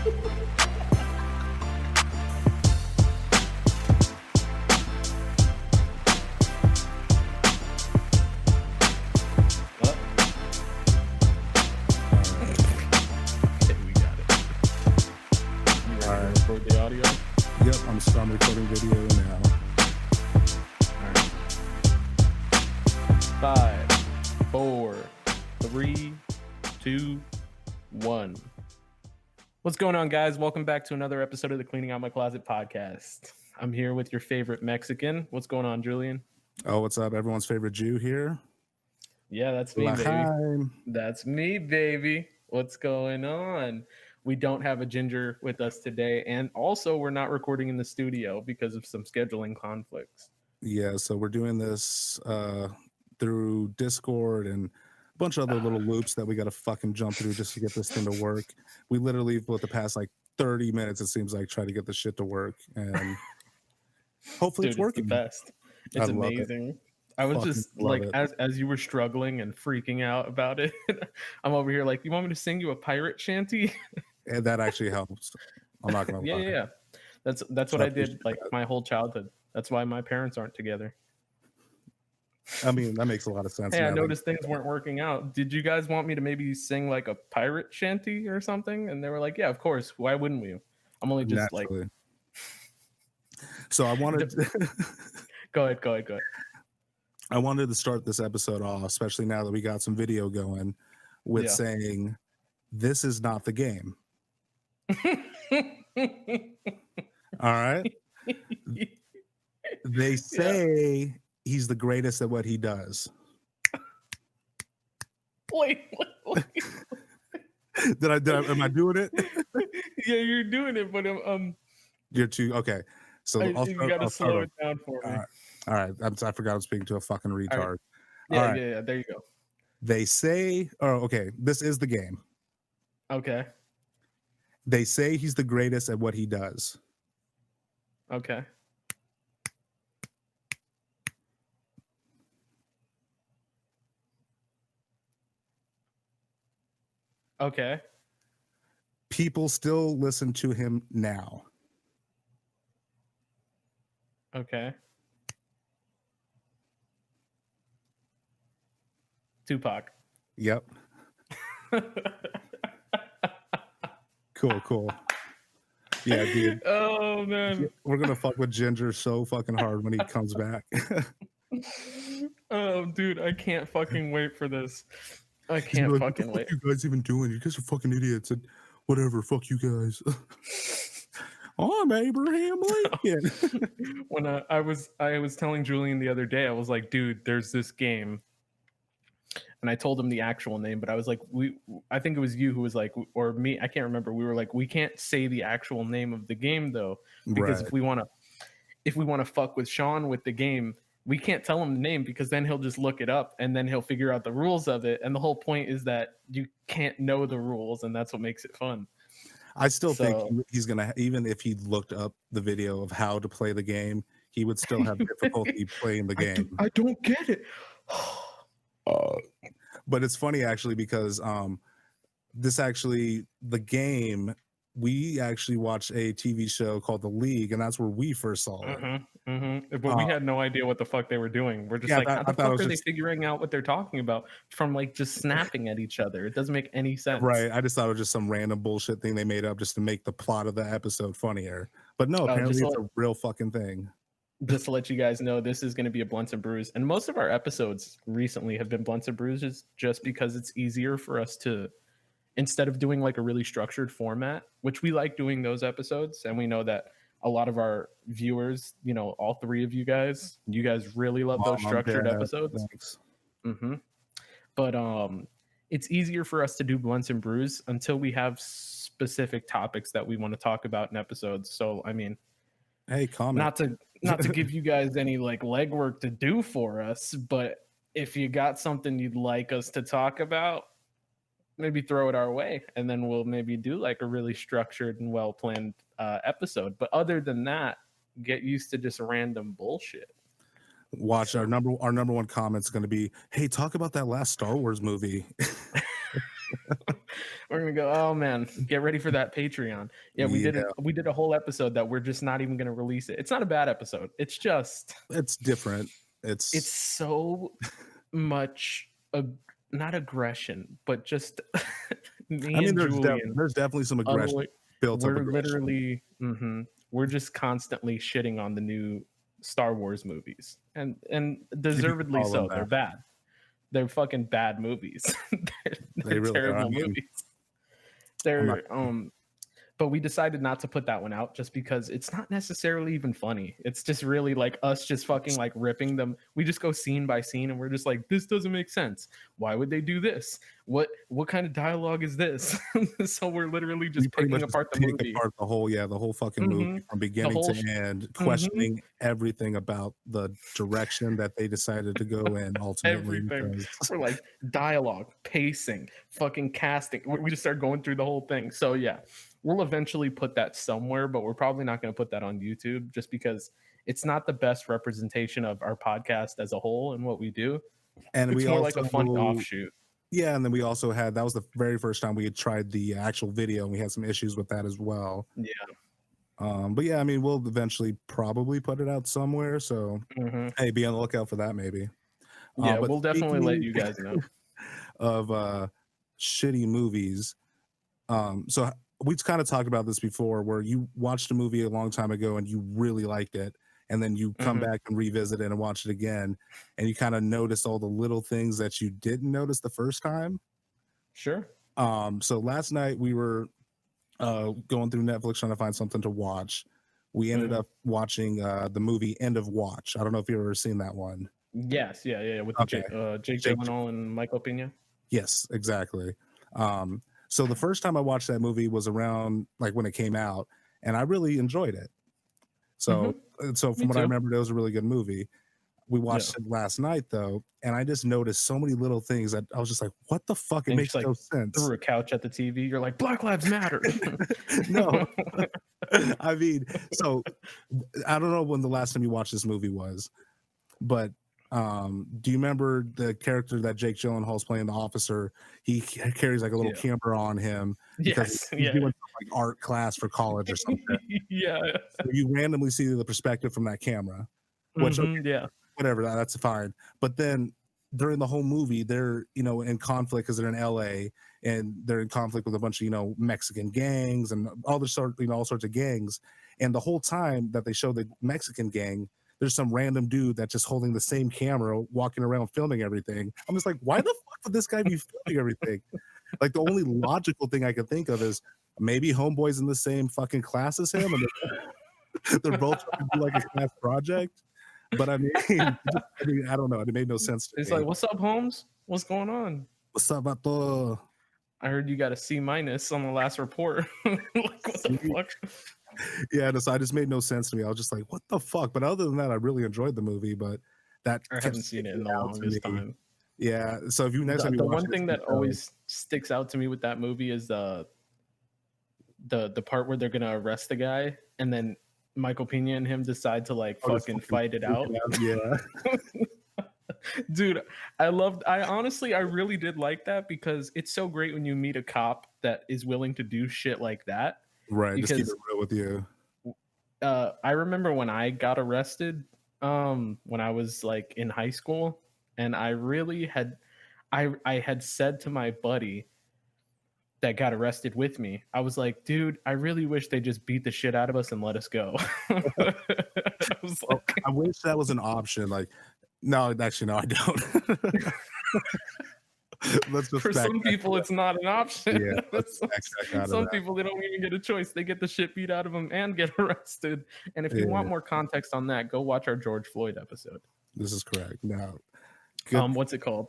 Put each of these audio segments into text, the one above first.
I'm recording video now. All right. 5, 4, 3, 2, 1. What's going on, guys? Welcome back to another episode of the Cleaning Out My Closet podcast. I'm here with your favorite Mexican. What's going on, Julian? Oh, what's up? Everyone's favorite Jew here. Yeah, that's me, baby. That's me, baby. What's going on? We don't have a Ginger with us today, and also we're not recording in the studio because of some scheduling conflicts. Yeah, so we're doing this through Discord and a bunch of other little loops that we got to fucking jump through just to get this thing to work. We literally, for the past like 30 minutes, it seems like, try to get this shit to work, and hopefully it's working. It's the best. It's amazing. I was just like, as you were struggling and freaking out about it, I'm over here like, you want me to sing you a pirate shanty? And that actually helps. I'm not gonna lie. Yeah. That's what I did like my whole childhood. That's why my parents aren't together. I mean, that makes a lot of sense. Hey, I noticed things weren't working out. Did you guys want me to maybe sing like a pirate shanty or something? And they were like, yeah, of course. Why wouldn't we? I'm only just naturally. Like. So I wanted. Go ahead. I wanted to start this episode off, especially now that we got some video going, with saying, "This is not the game." All right. They say he's the greatest at what he does. Wait. Am I doing it? Yeah, you're doing it, but you're too okay. So you gotta slow it down for me. All right. I forgot I'm speaking to a fucking retard. Right. Yeah. There you go. They say, this is the game. Okay. They say he's the greatest at what he does. Okay. Okay. People still listen to him now. Okay. Tupac. Yep. Cool. Yeah, dude. Oh, man. We're going to fuck with Ginger so fucking hard when he comes back. Oh, dude, I can't fucking wait for this. I can't fucking wait. What are you guys even doing? You guys are fucking idiots. And whatever, fuck you guys. I'm Abraham Lincoln. When I was telling Julian the other day, I was like, dude, there's this game. And I told him the actual name, but I was like, I think it was you who was like, or me, I can't remember. We were like, we can't say the actual name of the game though, because if we want to fuck with Sean with the game, we can't tell him the name because then he'll just look it up and then he'll figure out the rules of it. And the whole point is that you can't know the rules, and that's what makes it fun. I still think he's gonna, even if he looked up the video of how to play the game, he would still have difficulty playing the game. I don't get it. But it's funny actually because the game, we actually watched a TV show called The League, and that's where we first saw it. But we had no idea what the fuck they were doing. We're just how the fuck are they figuring out what they're talking about from like just snapping at each other? It doesn't make any sense. Right. I just thought it was just some random bullshit thing they made up just to make the plot of the episode funnier. But no, apparently it's a real fucking thing. Just to let you guys know, this is going to be a Blunts and Brews. And most of our episodes recently have been Blunts and Brews just because it's easier for us to, instead of doing like a really structured format, which we like doing those episodes. And we know that a lot of our viewers, all three of you guys really love those structured episodes. But it's easier for us to do Blunts and Brews until we have specific topics that we want to talk about in episodes. So, I mean, hey, comment. Not to give you guys any like legwork to do for us, but if you got something you'd like us to talk about, maybe throw it our way, and then we'll maybe do like a really structured and well-planned episode. But other than that, get used to just random bullshit. Watch our number one comment is going to be, hey, talk about that last Star Wars movie. We're gonna go. Oh man, get ready for that Patreon. Yeah, we did a whole episode that we're just not even gonna release it. It's not a bad episode. It's just it's different. It's so much not aggression, but just me and Julian. There's definitely some aggression built up. We're literally we're just constantly shitting on the new Star Wars movies, and deservedly so. They're bad. They're fucking bad movies. they're really terrible movies. They're but we decided not to put that one out just because it's not necessarily even funny. It's just really like us just fucking like ripping them. We just go scene by scene and we're just like, this doesn't make sense. Why would they do this? What kind of dialogue is this? So we're literally just picking apart the movie. Apart the whole fucking movie from beginning to end, questioning everything about the direction that they decided to go in ultimately. Everything. We're like dialogue, pacing, fucking casting. We just start going through the whole thing. So yeah. We'll eventually put that somewhere, but we're probably not going to put that on YouTube just because it's not the best representation of our podcast as a whole and what we do. And it's more like a fun offshoot. Yeah, and then we also had, that was the very first time we had tried the actual video, and we had some issues with that as well. Yeah. But yeah, I mean, we'll eventually probably put it out somewhere. So hey, be on the lookout for that maybe. Yeah, but we'll definitely let you guys know. Of shitty movies. So we kind of talked about this before, where you watched a movie a long time ago and you really liked it, and then you come back and revisit it and watch it again, and you kind of notice all the little things that you didn't notice the first time. Sure. So last night we were going through Netflix trying to find something to watch. We ended up watching the movie End of Watch. I don't know if you've ever seen that one. Yes, yeah, with Jake Gyllenhaal and Michael Pena. Yes, exactly. So the first time I watched that movie was around like when it came out, and I really enjoyed it. So from what I remember, it was a really good movie. We watched it last night though, and I just noticed so many little things that I was just like, "What the fuck?" It makes no sense. Threw a couch at the TV. You're like, "Black Lives Matter." No, I mean, so I don't know when the last time you watched this movie was, but do you remember the character that Jake Gyllenhaal's playing, the officer? He carries like a little camera on him because he's doing like art class for college or something. So you randomly see the perspective from that camera, which whatever, that's fine. But then during the whole movie, they're in conflict because they're in LA and they're in conflict with a bunch of Mexican gangs and all sorts of gangs. And the whole time that they show the Mexican gang, there's some random dude that's just holding the same camera, walking around filming everything. I'm just like, why the fuck would this guy be filming everything? Like, the only logical thing I could think of is maybe Homeboy's in the same fucking class as him, and they're both trying to do like a class project. But I mean, I don't know. It made no sense to me. It's like, what's up, Holmes? What's going on? What's up, Vato? I heard you got a C- on the last report. Like, what the fuck? Yeah, so I just made no sense to me. I was just like, what the fuck? But other than that, I really enjoyed the movie. But that I haven't seen it in the longest time. Yeah. So if you next time you the watch one thing that always sticks out to me with that movie is the part where they're gonna arrest the guy, and then Michael Pena and him decide to like fucking fight it out. Yeah. Dude, I really did like that because it's so great when you meet a cop that is willing to do shit like that. Right, because, just keep it real with you. I remember when I got arrested, when I was like in high school, and I really had, I had said to my buddy that got arrested with me, I was like, dude, I really wish they just beat the shit out of us and let us go. I was like, I wish that was an option. Like, no, actually, no, I don't. For some people, it's not an option. Yeah, some people, they don't even get a choice. They get the shit beat out of them and get arrested. And if you want more context on that, go watch our George Floyd episode. This is correct. Now, what's it called?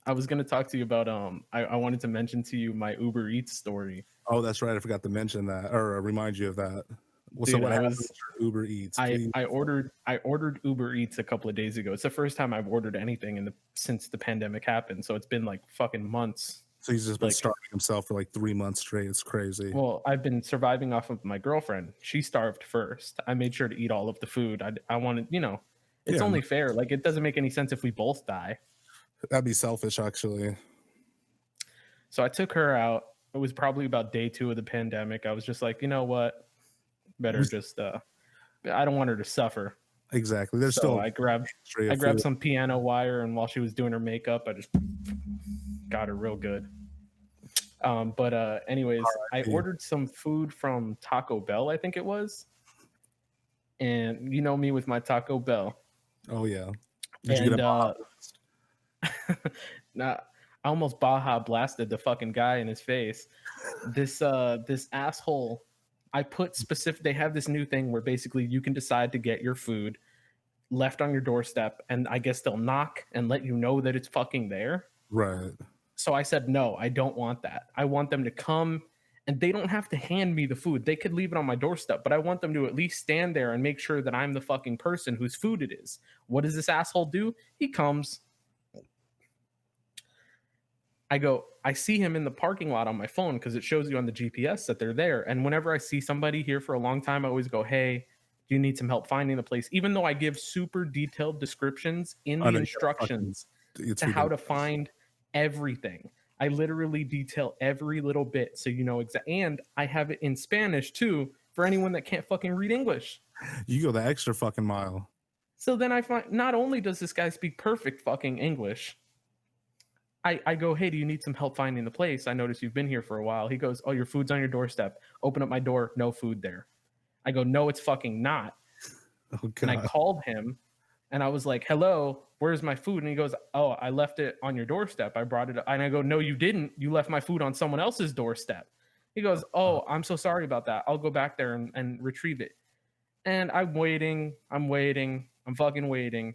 I was going to talk to you about, I wanted to mention to you my Uber Eats story. Oh, that's right. I forgot to mention that or remind you of that. Well, dude, so what happened with Uber Eats? I ordered Uber Eats a couple of days ago. It's the first time I've ordered anything since the pandemic happened. So it's been like fucking months. So he's just been starving himself for like 3 months straight. It's crazy. Well, I've been surviving off of my girlfriend. She starved first. I made sure to eat all of the food. I wanted, it's only fair. Like, it doesn't make any sense if we both die. That'd be selfish, actually. So I took her out. it was probably about day 2 of the pandemic. I was just like, you know what? Better just I don't want her to suffer. Exactly. There's So still I grabbed some piano wire, and while she was doing her makeup, I just got her real good. But anyways, I ordered some food from Taco Bell, I think it was. And you know me with my Taco Bell. Oh yeah. Did you get a Baja blast? Nah, I almost Baja blasted the fucking guy in his face. This asshole, I put specific. They have this new thing where basically you can decide to get your food left on your doorstep, and I guess they'll knock and let you know that it's fucking there. Right. So I said, no, I don't want that. I want them to come, and they don't have to hand me the food. They could leave it on my doorstep, but I want them to at least stand there and make sure that I'm the fucking person whose food it is. What does this asshole do? He comes. I see him in the parking lot on my phone because it shows you on the GPS that they're there. And whenever I see somebody here for a long time, I always go, hey, do you need some help finding the place? Even though I give super detailed descriptions in the instructions to how to find everything. I literally detail every little bit so you know exactly. And I have it in Spanish too for anyone that can't fucking read English. You go the extra fucking mile. So then I find not only does this guy speak perfect fucking English, I go, hey, do you need some help finding the place? I notice you've been here for a while. He goes, oh, your food's on your doorstep. Open up my door. No food there. I go, no, it's fucking not. Oh, and I called him and I was like, hello, where's my food? And he goes, oh, I left it on your doorstep. I brought it up. And I go, no, you didn't. You left my food on someone else's doorstep. He goes, oh, I'm so sorry about that. I'll go back there and retrieve it. And I'm waiting. I'm fucking waiting.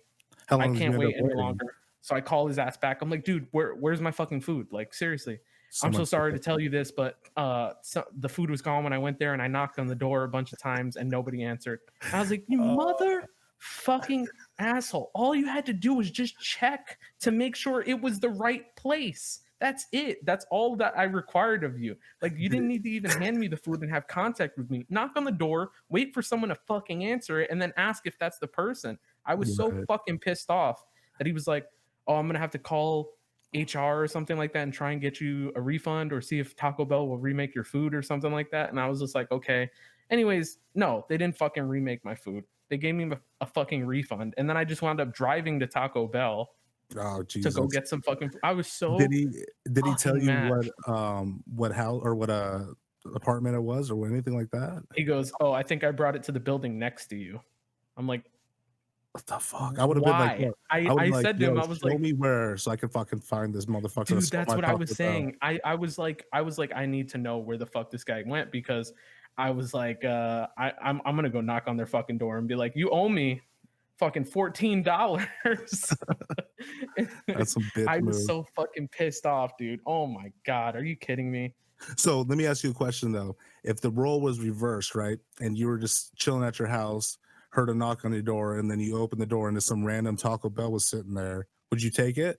I can't wait any longer. So I call his ass back. I'm like, dude, where's my fucking food? Like, seriously. I'm so sorry to tell you this, but the food was gone when I went there, and I knocked on the door a bunch of times and nobody answered. I was like, you mother fucking asshole. All you had to do was just check to make sure it was the right place. That's it. That's all that I required of you. Like, you didn't need to even hand me the food and have contact with me. Knock on the door, wait for someone to fucking answer it, and then ask if that's the person. I was so fucking pissed off that he was like, oh, I'm going to have to call HR or something like that and try and get you a refund or see if Taco Bell will remake your food or something like that. And I was just like, okay. Anyways, no, they didn't fucking remake my food. They gave me a fucking refund. And then I just wound up driving to Taco Bell to go get some fucking food. I was so Did he tell you mad. What house or what apartment it was or anything like that? He goes, oh, I think I brought it to the building next to you. I'm like, what the fuck? I would have been like, what? I said to him, I was like, show me where so I could fucking find this motherfucker. Dude, that's what I was saying. I was like, I need to know where the fuck this guy went, because I was like, I'm gonna go knock on their fucking door and be like, you owe me fucking $14. That's some bitch I was move. so fucking pissed off, dude. Oh my god, are you kidding me? So let me ask you a question though. If the role was reversed, right, and you were just chilling at your house, heard a knock on your door, and then you open the door and some random Taco Bell was sitting there, would you take it?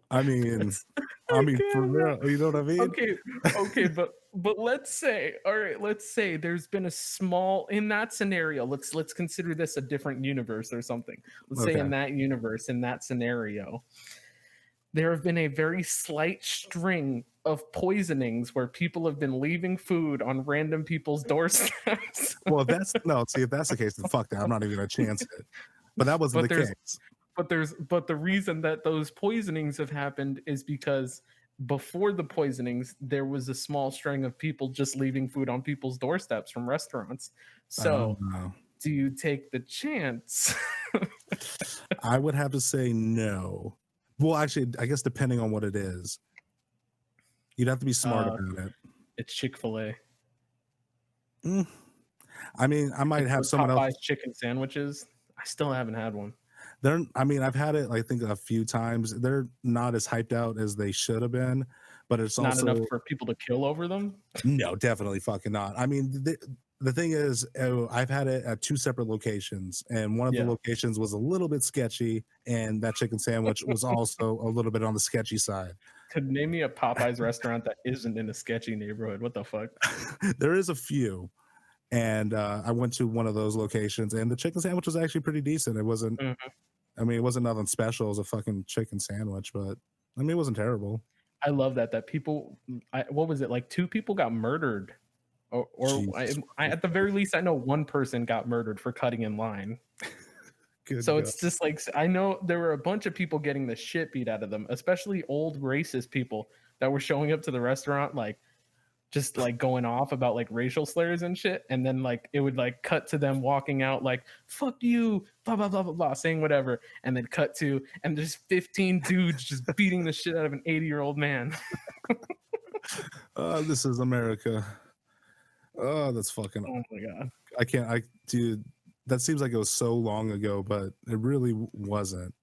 I mean, for real, you know what I mean? Okay, but let's say, all right, let's say there's been a small, in that scenario, let's consider this a different universe or something. Let's say in that universe, in that scenario, there have been a very slight string of poisonings where people have been leaving food on random people's doorsteps. Well, if that's the case, then fuck that. I'm not even gonna chance it. But that wasn't the case. But the reason that those poisonings have happened is because before the poisonings, there was a small string of people just leaving food on people's doorsteps from restaurants. So do you take the chance? I would have to say no. Well, actually, I guess depending on what it is, you'd have to be smart about it. It's Chick-fil-A. I mean, I might have someone else. Popeye's chicken sandwiches. I still haven't had one. I've had it, I think, a few times. They're not as hyped out as they should have been, but it's not also enough for people to kill over them. No, definitely fucking not. I mean, the thing is, I've had it at 2 separate locations, and one of the locations was a little bit sketchy, and that chicken sandwich was also a little bit on the sketchy side. Could name me a Popeye's restaurant that isn't in a sketchy neighborhood. What the fuck? There is a few. And I went to one of those locations, and the chicken sandwich was actually pretty decent. It wasn't, Mhm. I mean, it wasn't nothing special. It was a fucking chicken sandwich, but I mean, it wasn't terrible. I love that people. What was it like? 2 people got murdered, or Jesus at the very least, I know 1 person got murdered for cutting in line. good So God. it's just like I know there were a bunch of people getting the shit beat out of them, especially old racist people that were showing up to the restaurant like just like going off about like racial slurs and shit, and then like it would like cut to them walking out like fuck you, blah blah blah blah blah, saying whatever, and then cut to and there's 15 dudes just beating the shit out of an 80-year-old man. This is America. Oh, that's fucking. Oh my god. I can't. Dude, that seems like it was so long ago, but it really wasn't.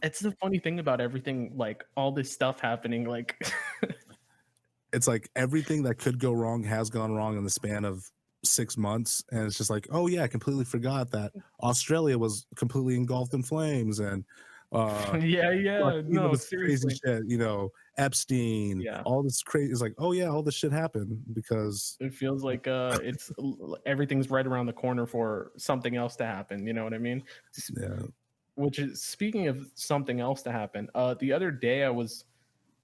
It's the funny thing about everything, like all this stuff happening, like It's like everything that could go wrong has gone wrong in the span of 6 months, and it's just like, oh yeah, I completely forgot that Australia was completely engulfed in flames, and yeah, like, no, this crazy seriously. shit, Epstein, Yeah. all this crazy. It's like, oh yeah, all this shit happened because It feels like everything's right around the corner for something else to happen. You know what I mean? yeah, Which is speaking of something else to happen. The other day I was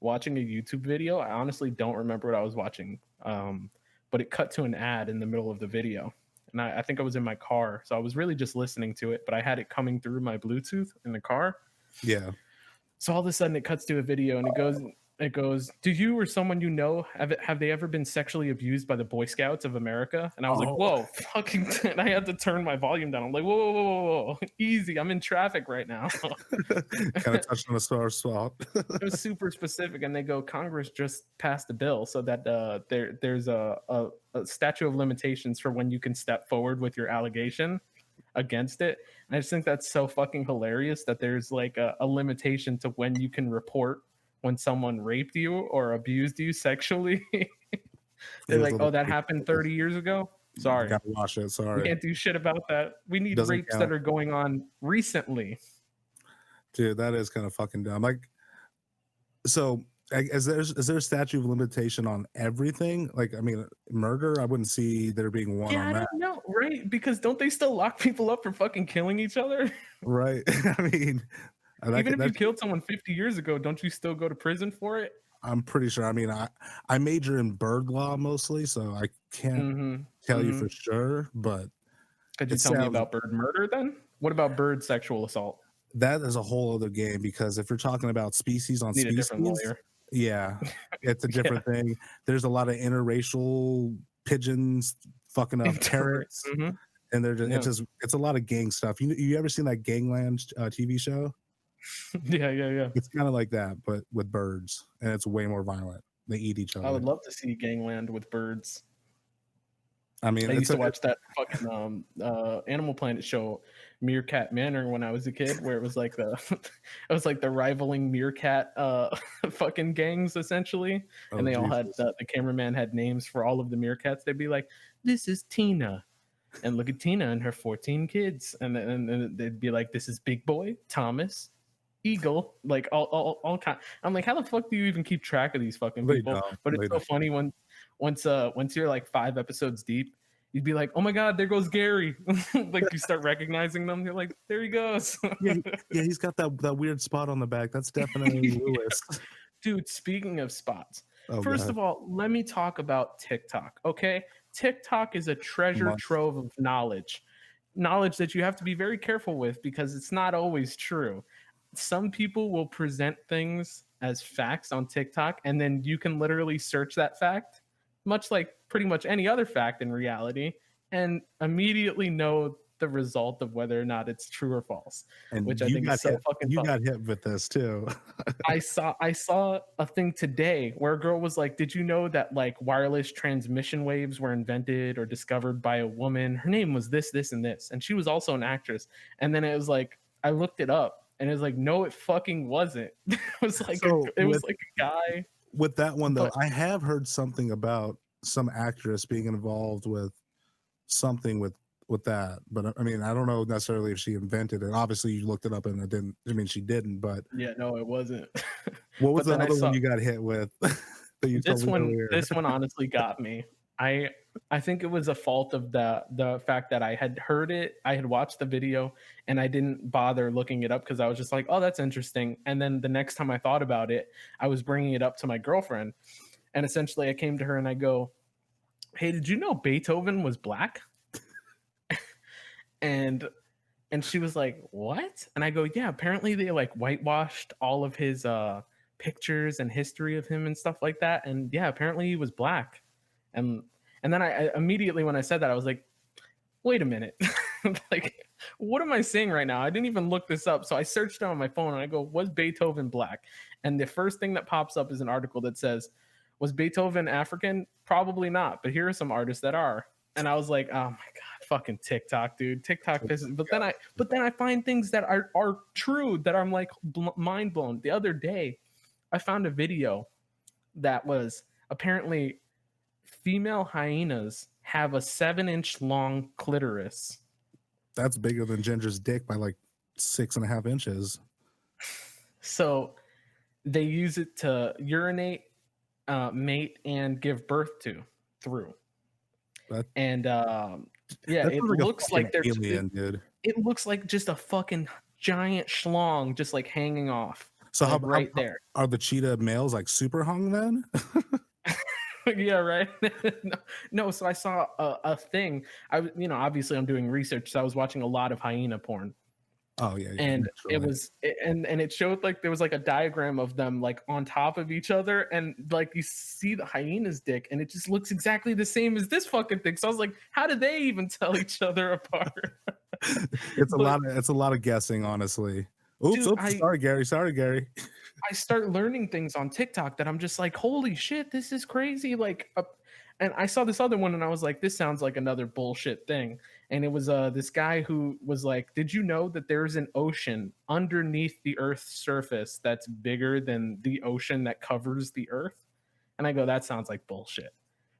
watching a YouTube video. I honestly don't remember what I was watching, but it cut to an ad in the middle of the video, and I think I was in my car, so I was really just listening to it. But I had it coming through my Bluetooth in the car, yeah. so all of a sudden it cuts to a video and it goes, do you or someone you know have they ever been sexually abused by the Boy Scouts of America? And I was like, Oh, whoa, fucking and I had to turn my volume down. I'm like, whoa, easy. I'm in traffic right now. kind of touched on a sore spot. It was super specific, and they go, Congress just passed a bill so that there's a statute of limitations for when you can step forward with your allegation against it. And I just think that's so fucking hilarious that there's like a limitation to when you can report when someone raped you or abused you sexually. It They're was a like, oh, little that happened 30 years ago. Sorry, gotta watch it. we Sorry, can't do shit about that. We need doesn't rapes that count, are going on recently. dude. That is kind of fucking dumb. Like, so is there a statute of limitation on everything? Like, I mean, murder, I wouldn't see there being one Yeah, on I that, don't know, right? Because don't they still lock people up for fucking killing each other? right? I mean, that Even could, if you that killed someone 50 years ago, don't you still go to prison for it? I'm pretty sure. I mean, I major in bird law mostly, so I can't Mm-hmm. tell you Mm-hmm. for sure, but Could you it tell me sounds about bird murder then? What about bird sexual assault? that is a whole other game, because if you're talking about species on Need a different species, lawyer. yeah, it's a Yeah. different thing. There's a lot of interracial pigeons fucking up parrots, Mm-hmm. and Yeah. it's a lot of gang stuff. You ever seen that Gangland TV show? Yeah. It's kind of like that, but with birds, and it's way more violent. They eat each I would other. love to see Gangland with birds. I mean, I it's used a to watch that fucking Animal Planet show, Meerkat Manor, when I was a kid, where it was like the it was like the rivaling meerkat fucking gangs essentially, oh and they all had Jesus. the cameraman had names for all of the meerkats. They'd be like, "This is Tina," and look at Tina and her 14 kids, and they'd be like, "This is Big Boy, Thomas, Eagle," like all kind. I'm like, how the fuck do you even keep track of these fucking They people? don't. But it's They so don't. funny when once you're like 5 episodes deep, you'd be like, oh my god, there goes Gary. Like you start recognizing them. You're like, there he goes. Yeah, yeah, he's got that weird spot on the back. That's definitely Lewis. Dude, speaking of spots, Oh first god. of all, let me talk about TikTok. Okay, TikTok is a treasure Must. trove of knowledge that you have to be very careful with because it's not always true. Some people will present things as facts on TikTok, and then you can literally search that fact, much like pretty much any other fact in reality, and immediately know the result of whether or not it's true or false, And which I think is so fucking you fun. got hit with this too. I saw a thing today where a girl was like, "Did you know that like wireless transmission waves were invented or discovered by a woman? Her name was this, and this, and she was also an actress." And then it was like, I looked it up, and it was like, no, it fucking wasn't. It was like So it was like a guy, with that one though, but I have heard something about some actress being involved with something with that, but I mean, I don't know necessarily if she invented it. Obviously, you looked it up and it didn't. I mean, she didn't. But yeah, no, it wasn't. what was But the then I other one saw you got hit with that you told this me one. earlier? This one honestly got me. I I think it was a fault of the fact that I had heard it, I had watched the video, and I didn't bother looking it up because I was just like, "Oh, that's interesting." And then the next time I thought about it, I was bringing it up to my girlfriend, and essentially I came to her and I go, "Hey, did you know Beethoven was black?" And she was like, "What?" And I go, "Yeah, apparently they like whitewashed all of his pictures and history of him and stuff like that. And yeah, apparently he was black." And then I immediately when I said that, I was like, "Wait a minute." Like, what am I saying right now? I didn't even look this up. So I searched it on my phone and I go, "Was Beethoven black?" And the first thing that pops up is an article that says, "Was Beethoven African? Probably not, but here are some artists that are." And I was like, "Oh my god, fucking TikTok, dude. TikTok pisses." But then I find things that are true that I'm like mind blown. The other day, I found a video that was apparently female hyenas have a 7-inch long clitoris. That's bigger than Ginger's dick by like 6.5 inches. So they use it to urinate, mate, and give birth to through. And yeah, it looks like they're alien, dude. It looks like just a fucking giant schlong just like hanging off. So like, right there. Are the cheetah males like super hung then? Yeah, right. No, so I saw a thing. Obviously I'm doing research, so I was watching a lot of hyena porn. Oh yeah, And it showed like there was like a diagram of them like on top of each other, and like you see the hyena's dick, and it just looks exactly the same as this fucking thing. So I was like, how do they even tell each other apart? It's a lot of guessing, honestly. Oops, sorry, Gary. I start learning things on TikTok that I'm just like, holy shit, this is crazy. Like, and I saw this other one and I was like, this sounds like another bullshit thing. And it was this guy who was like, did you know that there's an ocean underneath the Earth's surface that's bigger than the ocean that covers the Earth? And I go, that sounds like bullshit.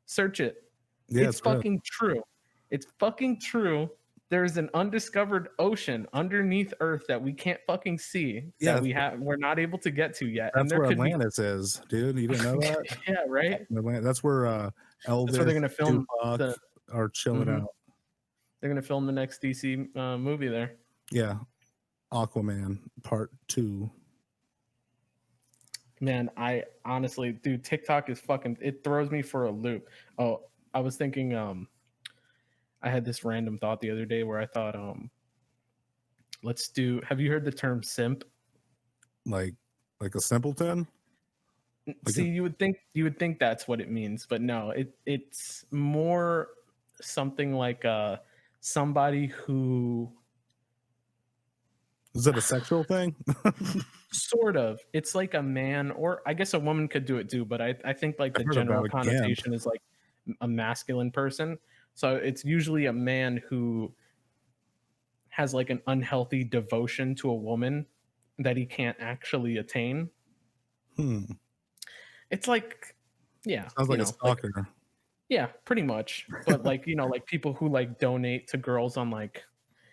Search it. Yeah, it's fucking true. It's fucking true. There's an undiscovered ocean underneath Earth that we can't fucking see. Yeah, that we're not able to get to yet. That's where Atlantis is, dude. You didn't know that? Yeah, right. That's where Elvis, that's where they're gonna film are chilling out. They're gonna film the next DC movie there. Yeah, Aquaman Part 2. Man, I honestly, dude, TikTok is fucking. It throws me for a loop. Oh, I was thinking. I had this random thought the other day where I thought, let's do. Have you heard the term simp? Like a simpleton? See, you would think that's what it means, but no, it's more something like somebody who. Is it a sexual thing? Sort of. It's like a man, or I guess a woman could do it too, but I think like the general connotation is like a masculine person. So it's usually a man who has like an unhealthy devotion to a woman that he can't actually attain. It's like, yeah. Sounds like a stalker. Like, yeah, pretty much. But like, like people who like donate to girls on like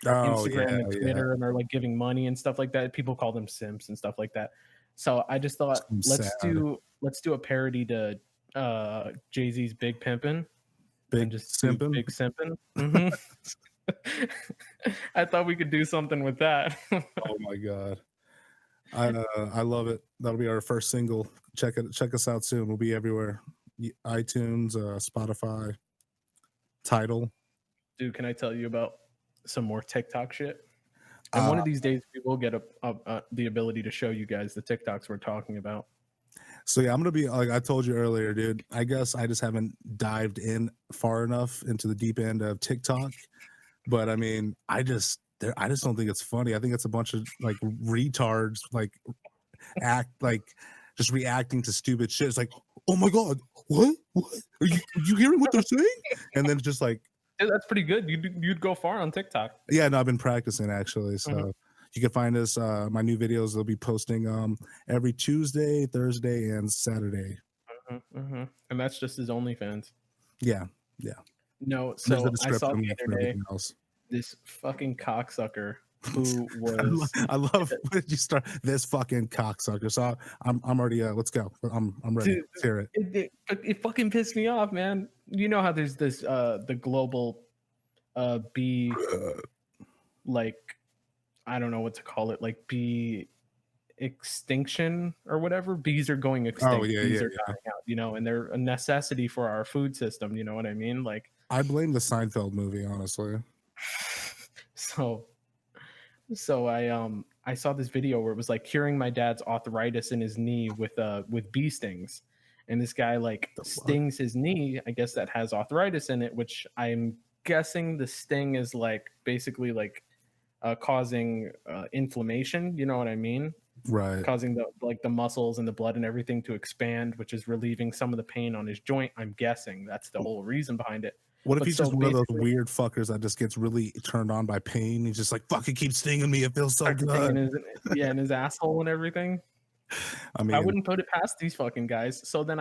Instagram and Twitter and are like giving money and stuff like that. People call them simps and stuff like that. So I just thought let's do a parody to Jay-Z's Big Pimpin'. Big simpin'. Big simpin'. Mm-hmm. I thought we could do something with that. Oh my god, I love it. That'll be our first single. Check us out soon. We'll be everywhere: iTunes, Spotify, Tidal. Dude, can I tell you about some more TikTok shit? And one of these days, we will get the ability to show you guys the TikToks we're talking about. So yeah, I'm gonna be like I told you earlier, dude. I guess I just haven't dived in far enough into the deep end of TikTok. But I mean, I just don't think it's funny. I think it's a bunch of like retards, like just reacting to stupid shit. It's like, oh my god, what? Are you hearing what they're saying? And then just like, dude, that's pretty good. You'd go far on TikTok. Yeah, no, I've been practicing actually. So. You can find us, my new videos, they'll be posting every Tuesday, Thursday, and Saturday. And that's just his OnlyFans. Yeah. No, so I saw the other day this fucking cocksucker who was I love when you start this fucking cocksucker. So I'm already let's go. I'm ready. dude, Let's hear it. it fucking pissed me off, man. You know how there's this the global bee, like, I don't know what to call it, like bee extinction or whatever. Bees are going extinct. Oh yeah, Bees yeah, are yeah. dying out, you know, and they're a necessity for our food system, you know what I mean? Like, I blame the Seinfeld movie, honestly. so I saw this video where it was like curing my dad's arthritis in his knee with bee stings. And this guy like The fuck? stings his knee, I guess that has arthritis in it, which I'm guessing the sting is like basically like causing inflammation, you know what I mean? Right. Causing the muscles and the blood and everything to expand, which is relieving some of the pain on his joint. I'm guessing that's the whole reason behind it. What if But he's so just one of those basically, weird fuckers that just gets really turned on by pain? He's just like, fucking keep stinging me. It feels so starts stinging good. in his asshole and everything. I I mean, wouldn't put it past these fucking guys. So then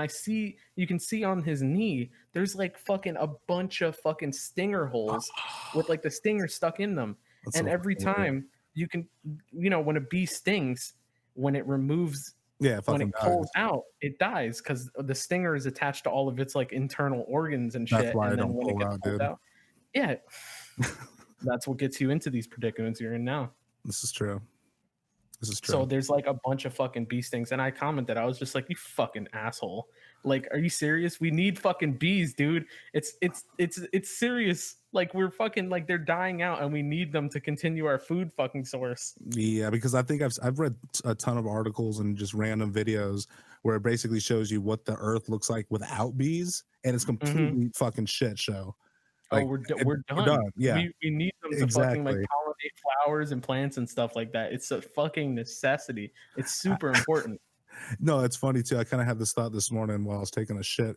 you can see on his knee, there's like fucking a bunch of fucking stinger holes with like the stinger stuck in them. that's And so every fucking weird. time you can, you know, when a bee stings, when it removes, Yeah, when fucking it pulls dies. out, it dies because the stinger is attached to all of its like internal organs and That's shit. why I And then don't when it pull gets out, pulled dude. out, yeah, that's what gets you into these predicaments you're in now. This is true. This is So true. there's like a bunch of fucking bee stings, and I commented, I was just like, "You fucking asshole! Like, are you serious? We need fucking bees, dude. It's serious. Like, we're fucking like they're dying out, and we need them to continue our food fucking source." Yeah, because I think I've read a ton of articles and just random videos where it basically shows you what the Earth looks like without bees, and it's completely fucking shit show. Oh, Like we're we're done. done. Yeah, We need them to fucking like exactly. pollinate flowers and plants and stuff like that. It's a fucking necessity. It's super important. No, it's funny too. I kind of had this thought this morning while I was taking a shit,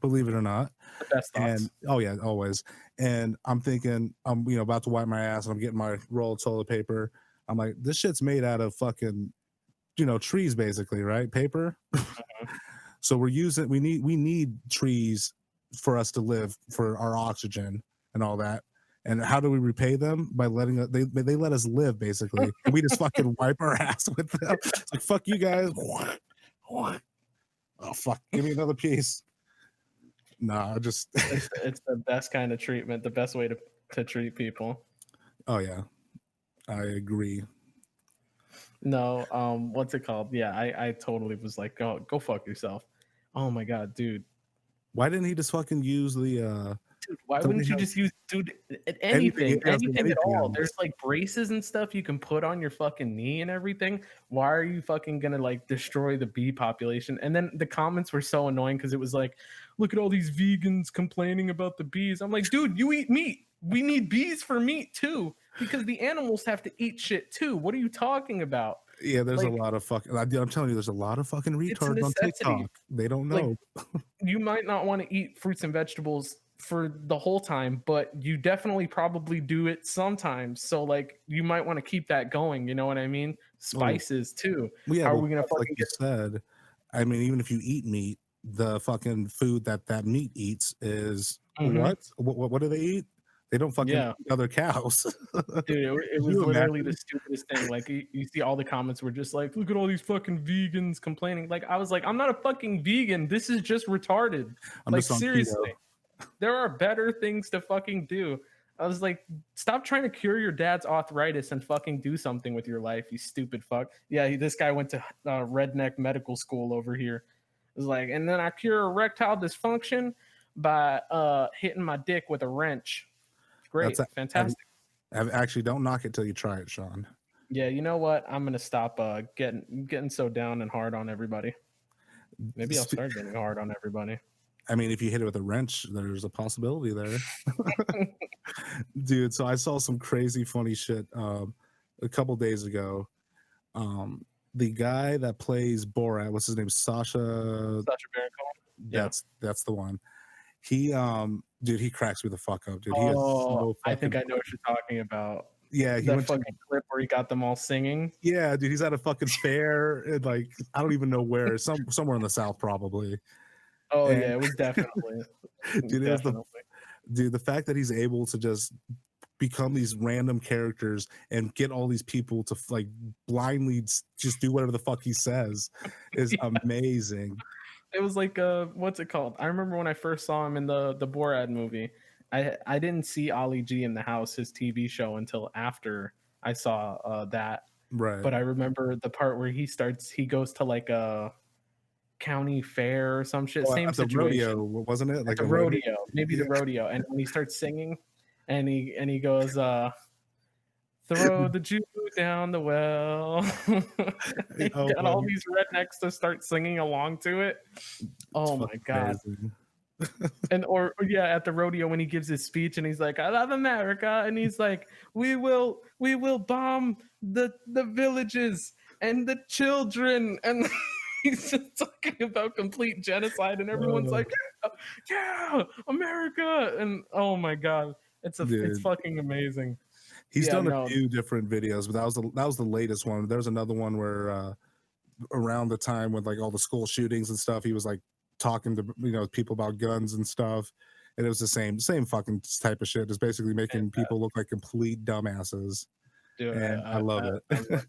believe it or not. The best And thoughts. oh yeah, always. And I'm thinking, I'm about to wipe my ass and I'm getting my roll of toilet paper. I'm like, this shit's made out of fucking, trees basically, right? Paper. So we need trees for us to live, for our oxygen and all that. And how do we repay them? By letting they let us live basically, and we just fucking wipe our ass with them. It's like, fuck you guys. Oh fuck, give me another piece. Nah, just It's the best kind of treatment, the best way to treat people. oh yeah, I agree. No, what's it called? Yeah, I totally was like, go fuck yourself. Oh my god, dude. Why didn't he just fucking use the Dude, why don't wouldn't they you have just use anything? anything, Yeah, I was like, anything at anything all? else. There's like braces and stuff you can put on your fucking knee and everything. Why are you fucking gonna like destroy the bee population? And then the comments were so annoying because it was like, look at all these vegans complaining about the bees. I'm like, dude, you eat meat. We need bees for meat too, because the animals have to eat shit too. What are you talking about? Yeah, there's a Like, lot of fucking. I'm telling you, there's a lot of fucking it's a retards on necessity. TikTok. They don't Like, know. you might not want to eat fruits and vegetables for the whole time, but you definitely probably do it sometimes. So like you might want to keep that going, you know what I mean? Oh, Spices too. well, yeah, How are but we gonna like fucking you get said, I mean, even if you eat meat, the fucking food that meat eats is Mhm. what do they eat? They don't fucking Yeah, eat other cows. dude, it Could was you literally the imagine? stupidest thing. Like you see all the comments were just like, look at all these fucking vegans complaining. Like I was like, I'm not a fucking vegan. This is just retarded. I'm Like just on keto. seriously. There are better things to fucking do. I was like, stop trying to cure your dad's arthritis and fucking do something with your life, you stupid fuck. Yeah, this guy went to redneck medical school over here. It was like, and then I cure erectile dysfunction by hitting my dick with a wrench. Great, That's a, have, fantastic. actually don't knock it till you try it, Sean. Yeah, you know what? I'm gonna stop getting so down and hard on everybody. Maybe I'll start getting hard on everybody. I mean, if you hit it with a wrench, there's a possibility there. Dude, so I saw some crazy funny shit a couple days ago. The guy that plays Borat, what's his name? Sacha. Sacha Baron Cohen. Yeah. That's the one. He dude, he cracks me the fuck up, dude. He is Oh, so I fucking think I know what you're talking about. yeah, he That went to fucking clip where he got them all singing. yeah, dude, he's at a fucking fair and like I don't even know where, somewhere in the South probably. Oh And yeah, it was definitely, dude, it was definitely. the fact that he's able to just become these random characters and get all these people to like blindly just do whatever the fuck he says is Yeah. amazing. It was like what's it called? I remember when I first saw him in the Borat movie. I didn't see Ali G in the House, his TV show, until after I saw that. Right. But I remember the part where he goes to like a county fair or some shit. Same At the situation. rodeo, wasn't it? Like The a rodeo, maybe Yeah. the rodeo. And when he starts singing, and he goes, throw the Jew down the well. He got all these rednecks to start singing along to it. Oh my god. Amazing. And or yeah, at the rodeo when he gives his speech and he's like, I love America, and he's like, we will bomb the villages and the children, and he's just talking about complete genocide, and everyone's like, yeah, America. And oh my god, it's fucking amazing. He's done a few different videos, but that was the latest one. There's another one where around the time with like all the school shootings and stuff, he was like talking to people about guns and stuff, and it was the same fucking type of shit. It's basically making people look like complete dumbasses. Dude, and I love it. I love it.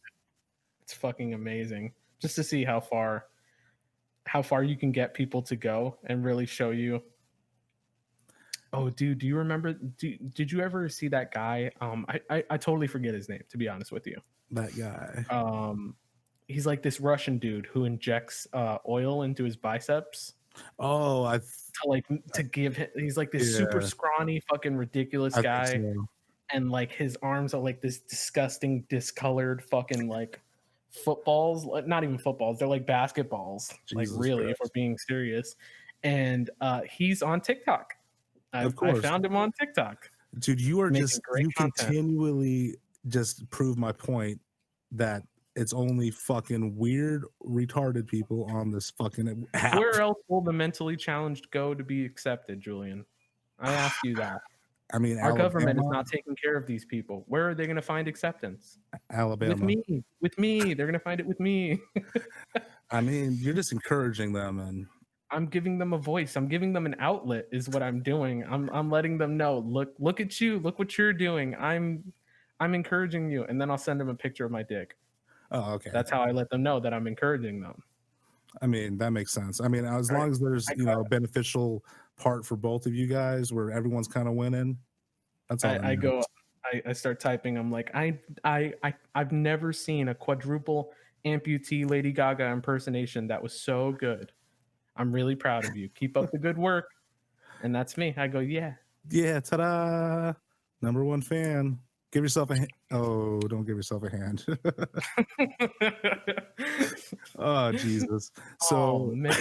It's fucking amazing just to see how far you can get people to go and really show you. Oh, dude, do you remember? Did you ever see that guy? I totally forget his name, to be honest with you. That guy. He's like this Russian dude who injects oil into his biceps. Oh, to give him. He's like this super scrawny, fucking ridiculous guy, and like his arms are like this disgusting, discolored fucking like footballs. Not even footballs. They're like basketballs. Jesus like really, Christ. If we're being serious. And he's on TikTok. I found him on TikTok. Dude, you continually just prove my point that it's only fucking weird, retarded people on this fucking app. Where else will the mentally challenged go to be accepted, Julian? I ask you that. I mean, our government is not taking care of these people. Where are they going to find acceptance? Alabama. With me. They're going to find it with me. I mean, you're just encouraging them, and I'm giving them a voice. I'm giving them an outlet is what I'm doing. I'm letting them know, look at you. Look what you're doing. I'm encouraging you. And then I'll send them a picture of my dick. Oh, okay. That's how I let them know that I'm encouraging them. I mean, that makes sense. I mean, as long as there's, a beneficial part for both of you guys where everyone's kind of winning. That's all. I start typing. I'm like, I've never seen a quadruple amputee Lady Gaga impersonation that was so good. I'm really proud of you. Keep up the good work. And that's me. I go, yeah. Yeah, ta-da. Number one fan. Give yourself a hand. Oh, don't give yourself a hand. Oh, Jesus. So, man.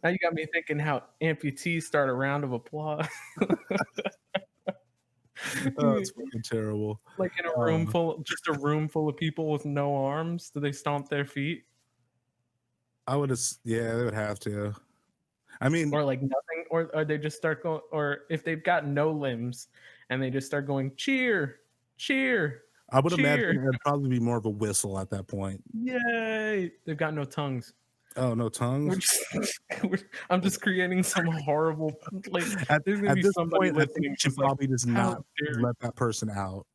Now you got me thinking how amputees start a round of applause. Oh, it's fucking terrible. Like in a room full of people with no arms. Do they stomp their feet? They would have to. I mean, or like nothing, or they just start going, or if they've got no limbs and they just start going, cheer. I would imagine it'd probably be more of a whistle at that point. Yay! They've got no tongues. Oh, no tongues. I'm just creating some horrible. Like at this point, I think you should probably just not let that person out.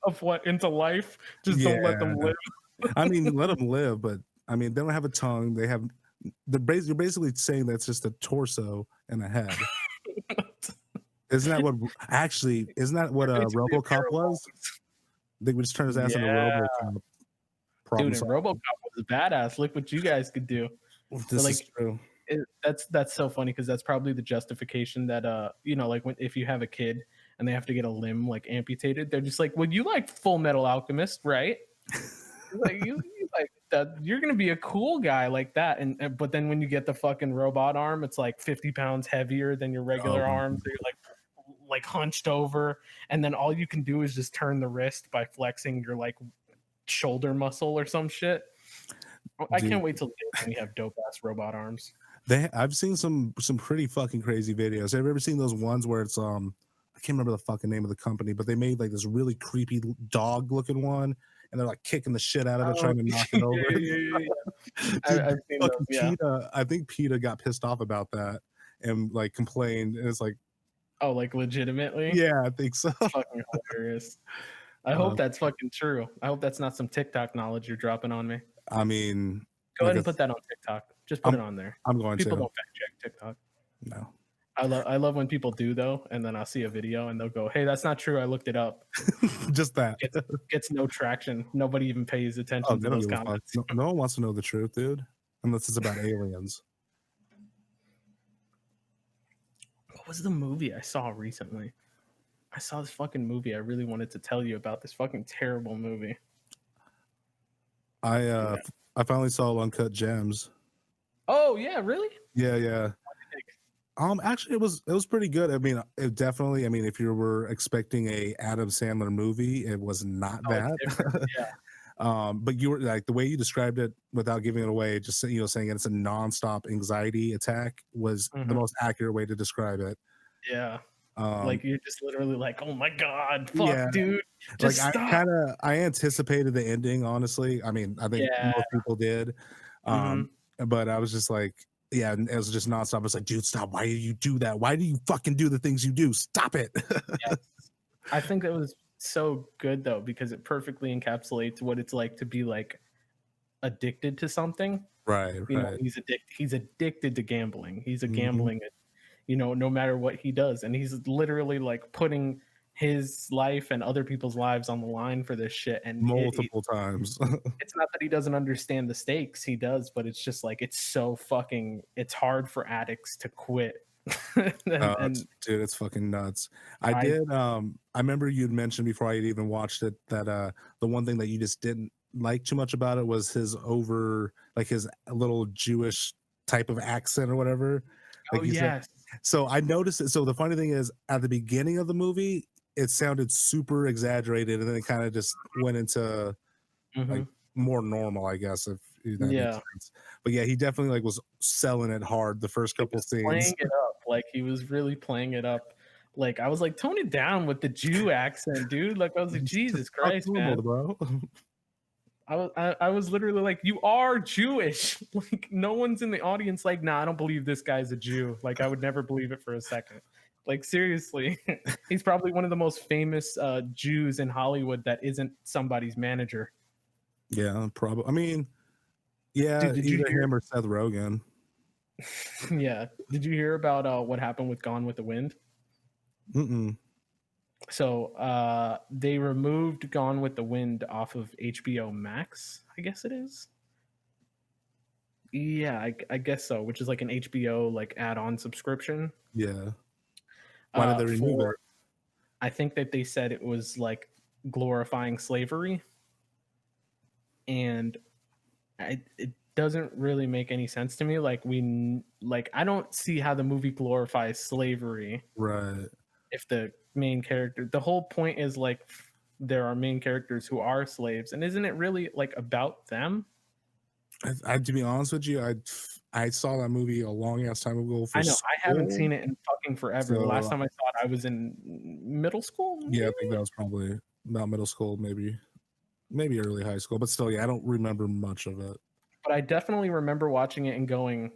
Of what? Into life? Just don't let them live. I mean, let them live, but I mean, they don't have a tongue. You're basically saying that's just a torso and a head. Isn't that what RoboCop was? They would just turn his ass into RoboCop. Dude, and RoboCop was badass. Look what you guys could do. This is true. That's so funny because that's probably the justification that like if you have a kid and they have to get a limb like amputated, they're just like, well, you like Full Metal Alchemist, right? Like you like that, you're gonna be a cool guy like that, but then when you get the fucking robot arm, it's like 50 pounds heavier than your regular arm, so you're like hunched over, and then all you can do is just turn the wrist by flexing your like shoulder muscle or some shit. I can't wait till we have dope ass robot arms. I've seen some pretty fucking crazy videos. Have you ever seen those ones where it's I can't remember the fucking name of the company, but they made like this really creepy dog looking one, and they're like kicking the shit out of it, trying to knock it over. Yeah. I've seen those, yeah. I think PETA got pissed off about that and like complained. And it's like, Oh, like legitimately? Yeah, I think so. That's fucking hilarious. I Uh, hope that's fucking true. I hope that's not some TikTok knowledge you're dropping on me. I mean, Go like ahead and put that on TikTok. Just put I'm it on there. I'm going People to. don't fact check TikTok. No. I love when people do though, and then I'll see a video and they'll go, "Hey, that's not true. I looked it up." Just that. Gets no traction. Nobody even pays Oh, attention they to don't those give a fuck. comments. No one wants to know the truth, dude. Unless it's about aliens. What was the movie I saw recently? I saw this fucking movie. I really wanted to tell you about this fucking terrible movie. I I finally saw Uncut Gems. Oh yeah, really? Yeah, yeah. Actually, it was pretty good. I mean, it definitely. I mean, if you were expecting a Adam Sandler movie, it was not Oh, it's that. different. Yeah. But you were like the way you described it without giving it away, just saying it's a nonstop anxiety attack was the Mhm. most accurate way to describe it. Yeah. Um, Like you're just literally like, "Oh my god, yeah, fuck, dude, like just stop." I anticipated the ending, honestly. I mean, I think Yeah. most people did. Mhm. But I was just like, yeah, and it was just nonstop. It's like, dude, stop. Why do you do that? Why do you fucking do the things you do? Stop it. Yes. I think it was so good though because it perfectly encapsulates what it's like to be like addicted to something. Right, You know, right. he's addicted to gambling. He's a Mhm. gambling, you know, no matter what he does, and he's literally like putting his life and other people's lives on the line for this shit. And Multiple times. it's not that he doesn't understand the stakes, he does, but it's just like it's so fucking. It's hard for addicts to quit, and Dude, it's fucking nuts. I I did I remember you'd mentioned before I had even watched it that the one thing that you just didn't like too much about it was his his little Jewish type of accent or whatever. oh Like you said. yes, So I noticed it. So the funny thing is at the beginning of the movie, it sounded super exaggerated and then it kind of just went into like hmm more normal, I guess, if that makes yeah. sense. But yeah, he definitely like was selling it hard the first He couple was playing scenes. it up, like, he was really playing it up. Like, I was like, "Tone it down with the Jew accent, dude." Like, I was like, Just "Jesus talk Christ, normal, man." bro. I was literally like, "You are Jewish." Like, no one's in the audience like, "Nah, I don't believe this guy's a Jew." Like, I would never believe it for a second. Like, seriously. He's probably one of the most famous, Jews in Hollywood that isn't somebody's manager. Yeah, probably. I mean, yeah, Dude, did you either hear him or Seth Rogen. Yeah. Did you hear about, what happened with Gone with the Wind? Mm-mm. So they removed Gone with the Wind off of HBO Max, I guess it is. Yeah, I guess so, which is like an HBO like add-on subscription. Yeah. Why did they remove For it? I think that they said it was like glorifying slavery, and it doesn't really make any sense to me. Like like I don't see how the movie glorifies slavery Right. if the main character. The whole point is like there are main characters who are slaves, and isn't it really like about them? To be honest with you, I saw that movie a long ass time ago for I know, I haven't school. seen it in fucking forever. The last So time I saw it, I was in middle school, yeah, I think maybe? that was probably about middle school, maybe early high school. But still, yeah, I don't remember much of it. But I definitely remember watching it and going,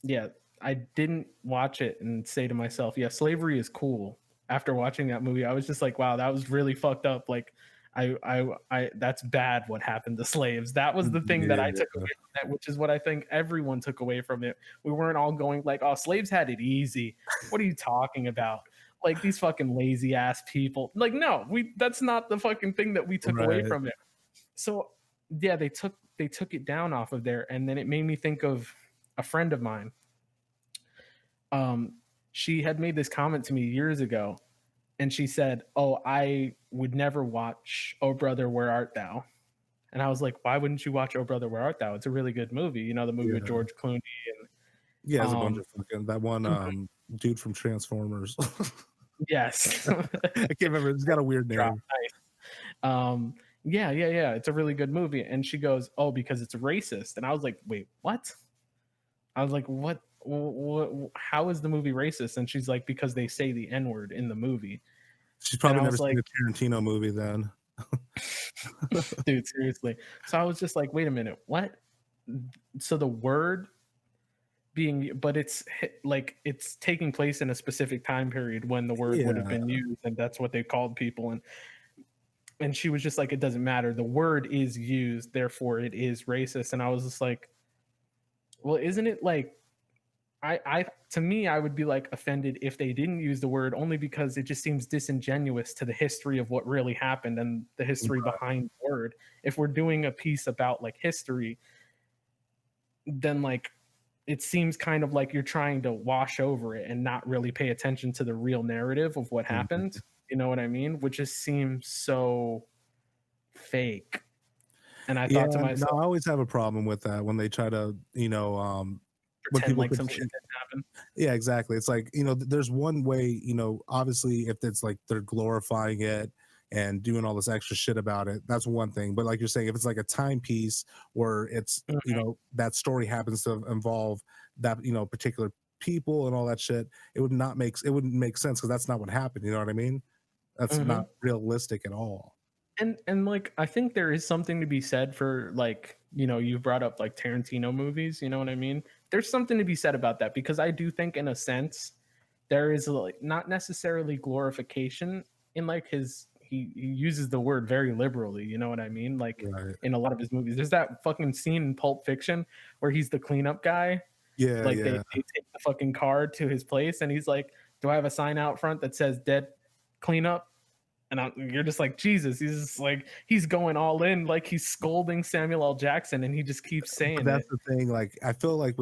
"Yeah, I didn't watch it and say to myself, yeah, slavery is cool." After watching that movie, I was just like, "Wow, that was really fucked up." Like, that's bad what happened to slaves. That was the thing that I took Yeah. away from that, which is what I think everyone took away from it. We weren't all going like, "Oh, slaves had it easy." What are you talking about? Like these fucking lazy ass people. Like, no, that's not the fucking thing that we took away Right. from it. So yeah, they took it down off of there, and then it made me think of a friend of mine. Um, she had made this comment to me years ago, and she said, "Oh, I would never watch Oh Brother, Where Art Thou?" And I was like, "Why wouldn't you watch Oh Brother, Where Art Thou? It's a really good movie. You know, the movie with Yeah. George Clooney and Yeah, there's a bunch um, of fucking that one mhm, dude from Transformers. yes, I can't remember. It's got a weird drop name. nice. Yeah, yeah, yeah. It's a really good movie." And she goes, "Oh, because it's racist." And I was like, "Wait, what?" I was like, What? How is the movie racist?" And she's like, "Because they say the N word in the movie." She's And probably I never was seen like, a Tarantino movie then. "Dude, seriously." So I was just like, "Wait a minute, what?" So the word being, but it's like it's taking place in a specific time period when the word would have Yeah. been used, and that's what they called people. And she was just like, it doesn't matter, the word is used, therefore it is racist. And I was just like, well, isn't it like, I to me, I would be like offended if they didn't use the word, only because it just seems disingenuous to the history of what really happened and the history behind the word. If we're doing a piece about like history, then like it seems kind of like you're trying to wash over it and not really pay attention to the real narrative of what happened. You know what I mean? Which just seems so fake. And I Yeah, thought to no, myself, I always have a problem with that when they try to, when pretend people like some compare. shit didn't happen. Yeah, exactly. It's like, there's one way, obviously if it's like they're glorifying it and doing all this extra shit about it, that's one thing. But like you're saying, if it's like a timepiece where it's, Mhm, that story happens to involve that, particular people and all that shit, it wouldn't make sense because that's not what happened. You know what I mean? That's not mhm. realistic at all. And like I think there is something to be said for, like, you brought up like Tarantino movies, you know what I mean? There's something to be said about that, because I do think in a sense there is like not necessarily glorification in like he uses the word very liberally, you know what I mean? Like Right. in a lot of his movies. There's that fucking scene in Pulp Fiction where he's the cleanup guy. Yeah, Like they yeah. take the fucking car to his place and he's like, "Do I have a sign out front that says dead cleanup?" And you're just like, Jesus, he's just like, he's going all in, like he's scolding Samuel L. Jackson, and he just keeps But saying that's it. the thing. Like, I feel like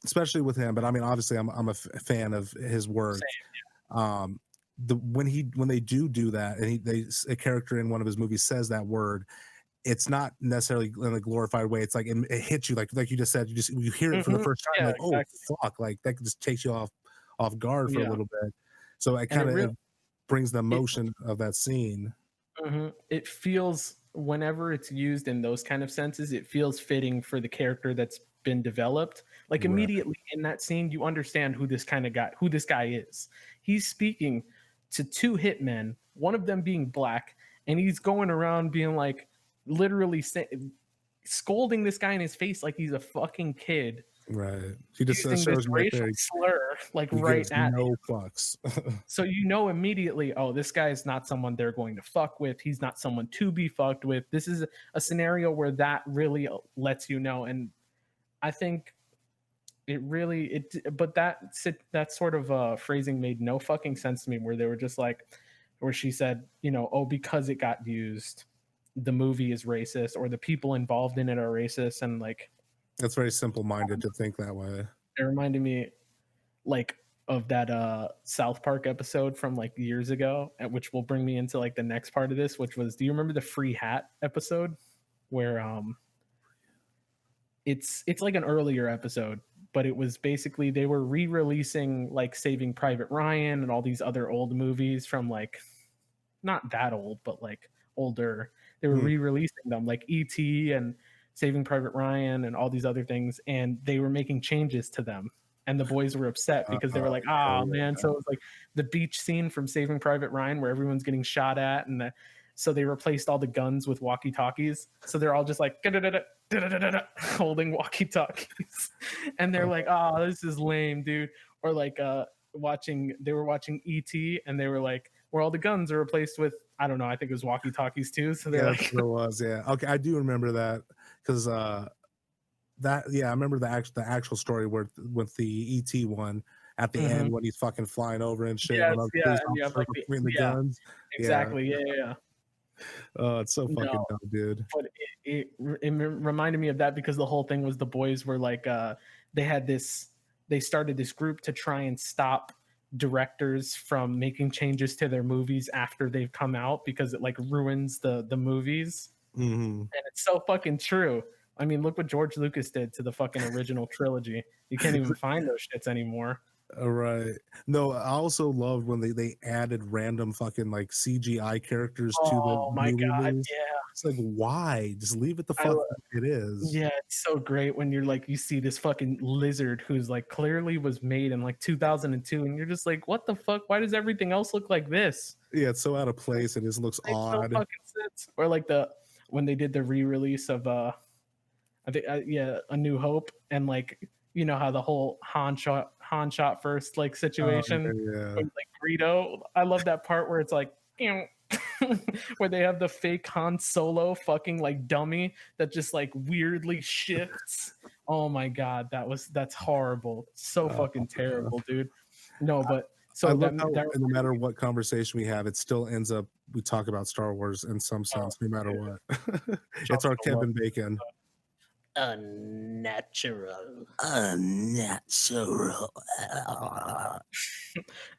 especially with him, but I mean, obviously, I'm a fan of his work. Same. Um, when they do that, and a character in one of his movies says that word, it's not necessarily in a glorified way. It's like it hits you, like you just said. You hear it for the Mhm. first time, Yeah, like, oh exactly. fuck, like that just takes you off guard for a Yeah, little bit. So it and kind of brings the it emotion of that scene. it feels, whenever it's used in those kind of senses, it feels fitting for the character that's been developed. Like Right. immediately in that scene, you understand who this guy is. He's speaking to two hitmen, one of them being black, and he's going around being like, literally scolding this guy in his face like he's a fucking kid, Right. He just using this shows you right racial there. slur like He right gives at him. no fucks. So you know immediately, oh, this guy is not someone they're going to fuck with. He's not someone to be fucked with. This is a scenario where that really lets you know. And I think but that sort of phrasing made no fucking sense to me, where they were just like, where she said, oh, because it got used, the movie is racist, or the people involved in it are racist. And like, That's very simple-minded to think that way. it reminded me like of that South Park episode from like years ago, which will bring me into like the next part of this, which was, do you remember the free hat episode, where it's like an earlier episode, but it was basically they were re-releasing like Saving Private Ryan and all these other old movies from like, not that old, but like older. They were Hmm. re-releasing them, like E.T. and Saving Private Ryan and all these other things, and they were making changes to them. And the boys were upset because they were like, "Ah, man!" Yeah. So it was like the beach scene from Saving Private Ryan where everyone's getting shot at, and so they replaced all the guns with walkie-talkies. So they're all just like holding walkie-talkies, and they're like, "Ah, this is lame, dude." Or like they were watching ET, and they were like, where all the guns are replaced with, I don't know, I think it was walkie talkies too. So they're Yeah, that's like, what it was. Yeah. Okay, I do remember that because I remember the actual story where with the ET one at the end mhm. when he's fucking flying over and shit Yes, when the yeah, police and you have officers like are pointing the yeah, guns. Yeah. exactly, yeah, yeah, yeah. Oh, it's so No, fucking dumb, dude. but it reminded me of that, because the whole thing was the boys were like, they had this, they started this group to try and stop directors from making changes to their movies after they've come out, because it like ruins the movies. Hmm. And it's so fucking true. I mean, look what George Lucas did to the fucking original trilogy. You can't even find those shits anymore. All right. No, I also loved when they added random fucking like CGI characters to the Oh my new god, movies. yeah. It's like, why? Just leave it the I fuck like it is. Yeah, it's so great when you're like, you see this fucking lizard who's like clearly was made in like 2002, and you're just like, what the fuck? Why does everything else look like this? Yeah, it's so out of place. It just looks Makes no odd. fucking sense. Or like when they did the re-release of I think yeah, A New Hope, and like you know how the whole Han shot first like situation Yeah. with like Greedo. I love that part where it's like where they have the fake Han Solo fucking like dummy that just like weirdly shifts. Oh my god, that's horrible. So fucking terrible, dude. No, but I so love that how that no matter what conversation we have, it still ends up we talk about Star Wars in some sense, no matter dude, what. It's Sean's our gonna love Kevin Bacon. Unnatural.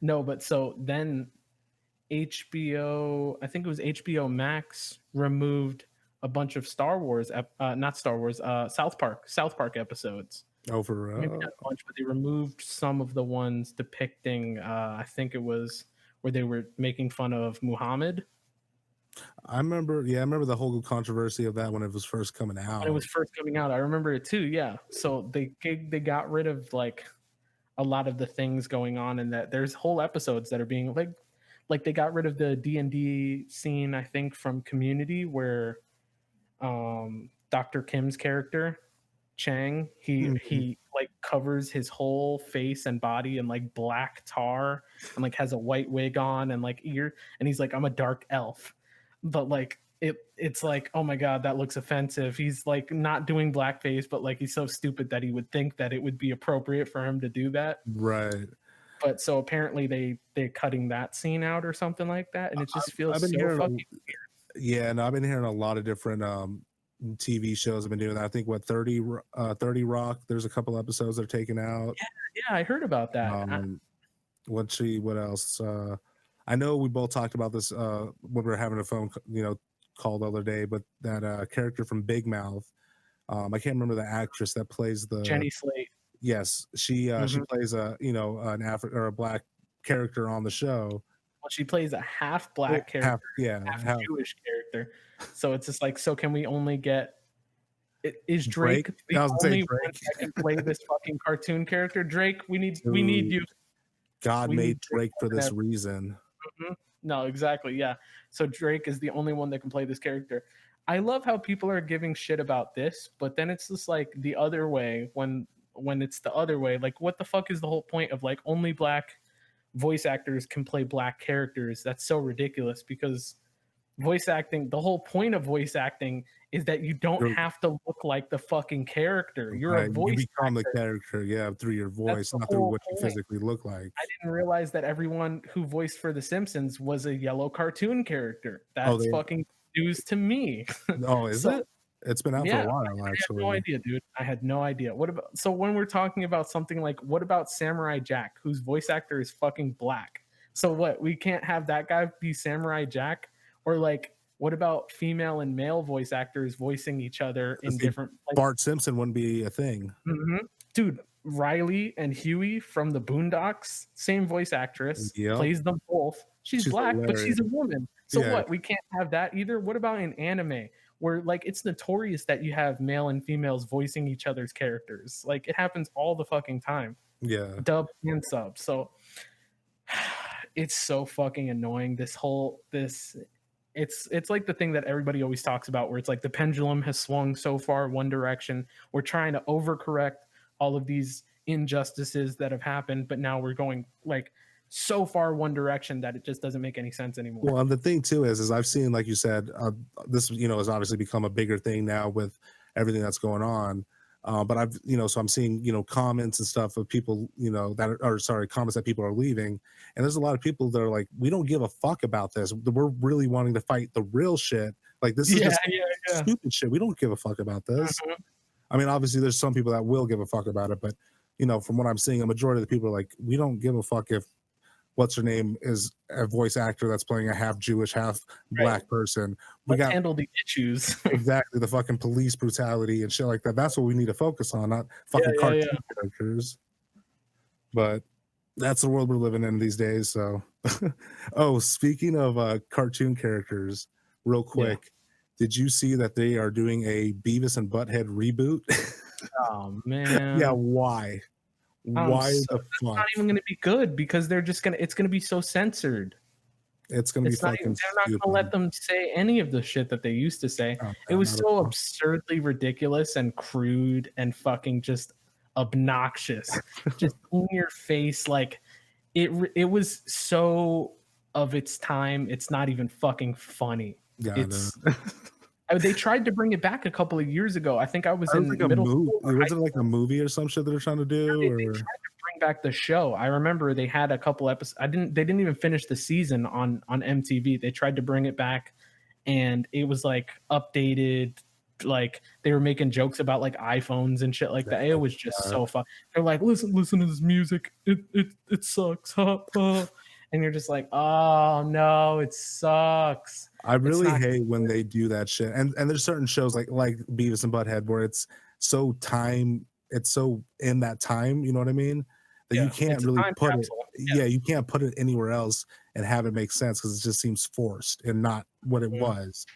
no, but so then HBO, I think it was HBO Max, removed a bunch of Star Wars, not Star Wars, South Park episodes. Over. Maybe not a bunch, but they removed some of the ones depicting. I think it was where they were making fun of Muhammad I remember the whole controversy of that when it was first coming out. when it was first coming out. I remember it too. Yeah, so they got rid of like a lot of the things going on, and that there's whole episodes that are being like they got rid of the D&D scene, I think, from Community, where Dr. Kim's character Chang, he like covers his whole face and body in like black tar and like has a white wig on and like ear, and he's like, I'm a dark elf. But like it's like, oh my god, that looks offensive. He's like not doing blackface, but like he's so stupid that he would think that it would be appropriate for him to do that. Right. But so apparently they're cutting that scene out or something like that, and it just feels I've been so hearing fucking yeah, no, I've been hearing a lot of different TV shows have been doing that. I think 30 Rock, there's a couple episodes that are taken out. yeah, I heard about that. What else? I know we both talked about this when we were having a phone call the other day, but that character from Big Mouth, I can't remember the actress that plays the Jenny Slate. Yes, she plays a an African or a black character on the show. Well, she plays a half black character, half Jewish Jewish character. So it's just like, so can we only get? Is Drake the only one that can play this fucking cartoon character? Drake, we need you. God made Drake for this reason. Mm-hmm. No, exactly. Yeah. So Drake is the only one that can play this character. I love how people are giving shit about this, but then it's just like the other way when it's the other way. Like, what the fuck is the whole point of like only black voice actors can play black characters? That's so ridiculous, because voice acting, the whole point of voice acting is that you don't have to look like the fucking character. You're a voice you become actor. the character, through your voice, not through what you physically look like. I didn't realize that everyone who voiced for The Simpsons was a yellow cartoon character. That's fucking news to me. Oh, is it? It's been out for a while, actually. I had no idea, dude. I had no idea. So when we're talking about something like, what about Samurai Jack, whose voice actor is fucking black? So what? We can't have that guy be Samurai Jack? Or like, what about female and male voice actors voicing each other in different? Like, Bart Simpson wouldn't be a thing, dude. Riley and Huey from the Boondocks, same voice actress, plays them both. She's black, hilarious, but she's a woman. So what? We can't have that either. What about in anime, where like it's notorious that you have male and females voicing each other's characters? Like it happens all the fucking time. Yeah, dub and sub. So it's so fucking annoying. It's like the thing that everybody always talks about, where it's like the pendulum has swung so far one direction. We're trying to overcorrect all of these injustices that have happened, but now we're going like so far one direction that it just doesn't make any sense anymore. Well, and the thing too is I've seen, like you said, this has obviously become a bigger thing now with everything that's going on. But I've so I'm seeing comments and stuff of people comments that people are leaving, and there's a lot of people that are like, we don't give a fuck about this. We're really wanting to fight the real shit. Like this is just stupid shit. We don't give a fuck about this. I mean, obviously there's some people that will give a fuck about it, but from what I'm seeing, a majority of the people are like, we don't give a fuck if what's her name is a voice actor that's playing a half Jewish, half black person. Let's handle the issues. Exactly, the fucking police brutality and shit like that. That's what we need to focus on, not fucking cartoon characters. But that's the world we're living in these days. So, speaking of cartoon characters, real quick, did you see that they are doing a Beavis and Butthead reboot? Oh man. Yeah, why? Why the fuck? It's not even going to be good, because it's going to be so censored. It's going to be fucking they're not going to let them say any of the shit that they used to say. It was so absurdly ridiculous and crude and fucking just obnoxious, just in your face. Like it was so of its time. It's not even fucking funny. Yeah, It's they tried to bring it back a couple of years ago. I think I was that was in like a middle movie. school or Was high it like a movie or some shit that they're trying to do? they tried to bring back the show. I remember they had a couple episodes. They didn't even finish the season on MTV. They tried to bring it back, and it was like updated. Like they were making jokes about like iPhones and shit like that. It was just so fun. They're like, listen to this music. It sucks. And you're just like, oh no, it sucks. I really hate when they do that shit. And there's certain shows like Beavis and Butthead where it's so in that time, you know what I mean? That you can't really put it. Yeah, you can't put it anywhere else and have it make sense because it just seems forced and not what it was.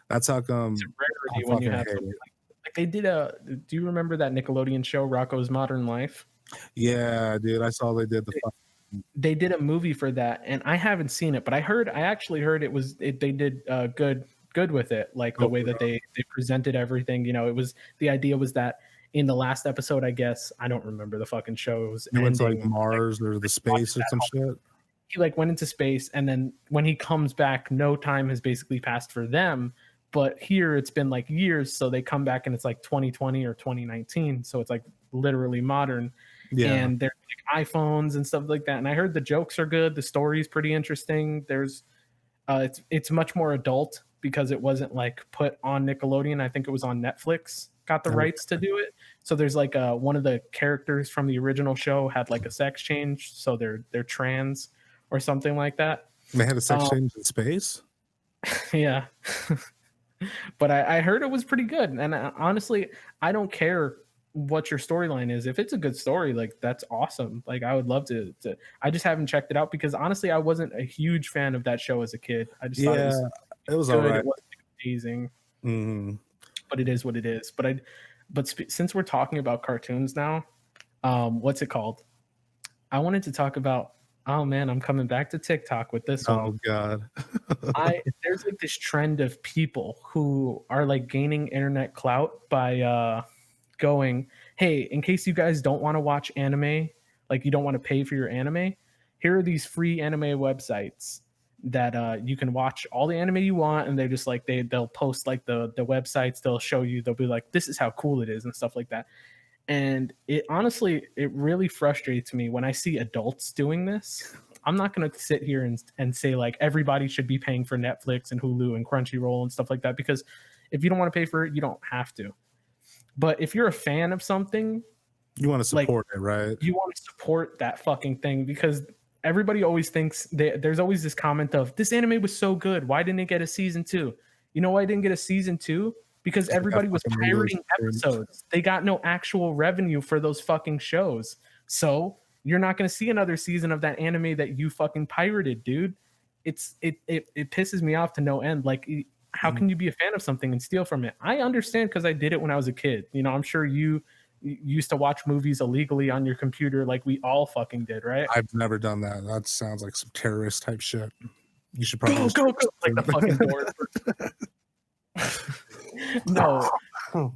That's how come it's a rarity when you have something like they did do you remember that Nickelodeon show Rocko's Modern Life? Yeah, dude, I saw they did they did a movie for that, and I haven't seen it, but I actually heard they did good with it, like the way that they presented everything. You know, it was the idea was that in the last episode, I guess I don't remember the fucking show. It was went to like Mars or the space or some shit. He like went into space, and then when he comes back, no time has basically passed for them. But here it's been like years, so they come back and it's like 2020 or 2019, so it's like literally modern. Yeah. And there's like iPhones and stuff like that. And I heard the jokes are good, the story's pretty interesting. There's it's much more adult because it wasn't like put on Nickelodeon. I think it was on Netflix, got the rights to do it. So there's like one of the characters from the original show had like a sex change, so they're trans or something like that. They had a sex change in space? Yeah. But I heard it was pretty good. And honestly, I don't care what your storyline is. If it's a good story, like that's awesome. Like I would love to I just haven't checked it out because honestly, I wasn't a huge fan of that show as a kid. I just thought it was all right. It wasn't amazing. But it is what it is. But since we're talking about cartoons now, what's it called? I wanted to talk about. Oh man, I'm coming back to TikTok with this one. Oh god. There's like this trend of people who are like gaining internet clout by going, hey, in case you guys don't want to watch anime, like you don't want to pay for your anime, here are these free anime websites that you can watch all the anime you want, and they're just like they'll post like the websites, they'll show you, they'll be like, this is how cool it is and stuff like that. And it honestly, it really frustrates me when I see adults doing this. I'm not going to sit here and say like everybody should be paying for Netflix and Hulu and Crunchyroll and stuff like that, because if you don't want to pay for it, you don't have to. But if you're a fan of something, you want to support it, right? You want to support that fucking thing, because everybody always thinks there's always this comment of, this anime was so good, why didn't it get a season 2? You know why it didn't get a season 2? Because everybody was pirating episodes. They got no actual revenue for those fucking shows. So you're not going to see another season of that anime that you fucking pirated, dude. It pisses me off to no end. Like, how can you be a fan of something and steal from it? I understand because I did it when I was a kid. You know, I'm sure you used to watch movies illegally on your computer like we all fucking did, right? I've never done that. That sounds like some terrorist type shit. You should probably go like the fucking door. No. So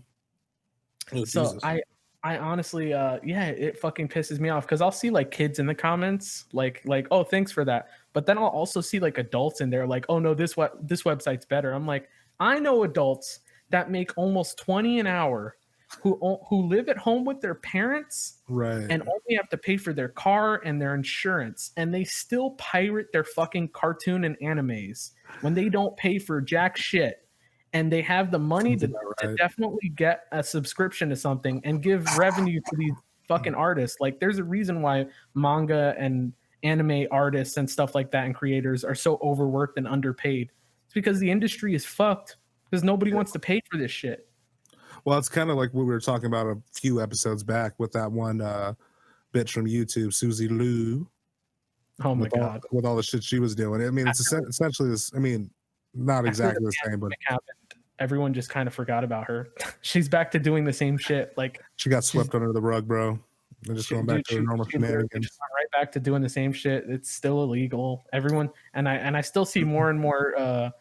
Jesus. I honestly it fucking pisses me off because I'll see like kids in the comments like oh, thanks for that, but then I'll also see like adults in there like, oh no, this website's better. I'm like, I know adults that make almost 20 an hour who live at home with their parents, right, and only have to pay for their car and their insurance, and they still pirate their fucking cartoon and animes when they don't pay for jack shit. And they have the money to definitely get a subscription to something and give revenue to these fucking artists. Like, there's a reason why manga and anime artists and stuff like that and creators are so overworked and underpaid. It's because the industry is fucked because nobody wants to pay for this shit. Well, it's kind of like what we were talking about a few episodes back with that one bitch from YouTube, Susie Liu. Oh my God. With all the shit she was doing. I mean, it's essentially this, I mean, not exactly the same, but everyone just kind of forgot about her. She's back to doing the same shit. Like, she got swept under the rug, bro. They're just going back to her normal shenanigans. Right back to doing the same shit. It's still illegal. Everyone, and I still see more and more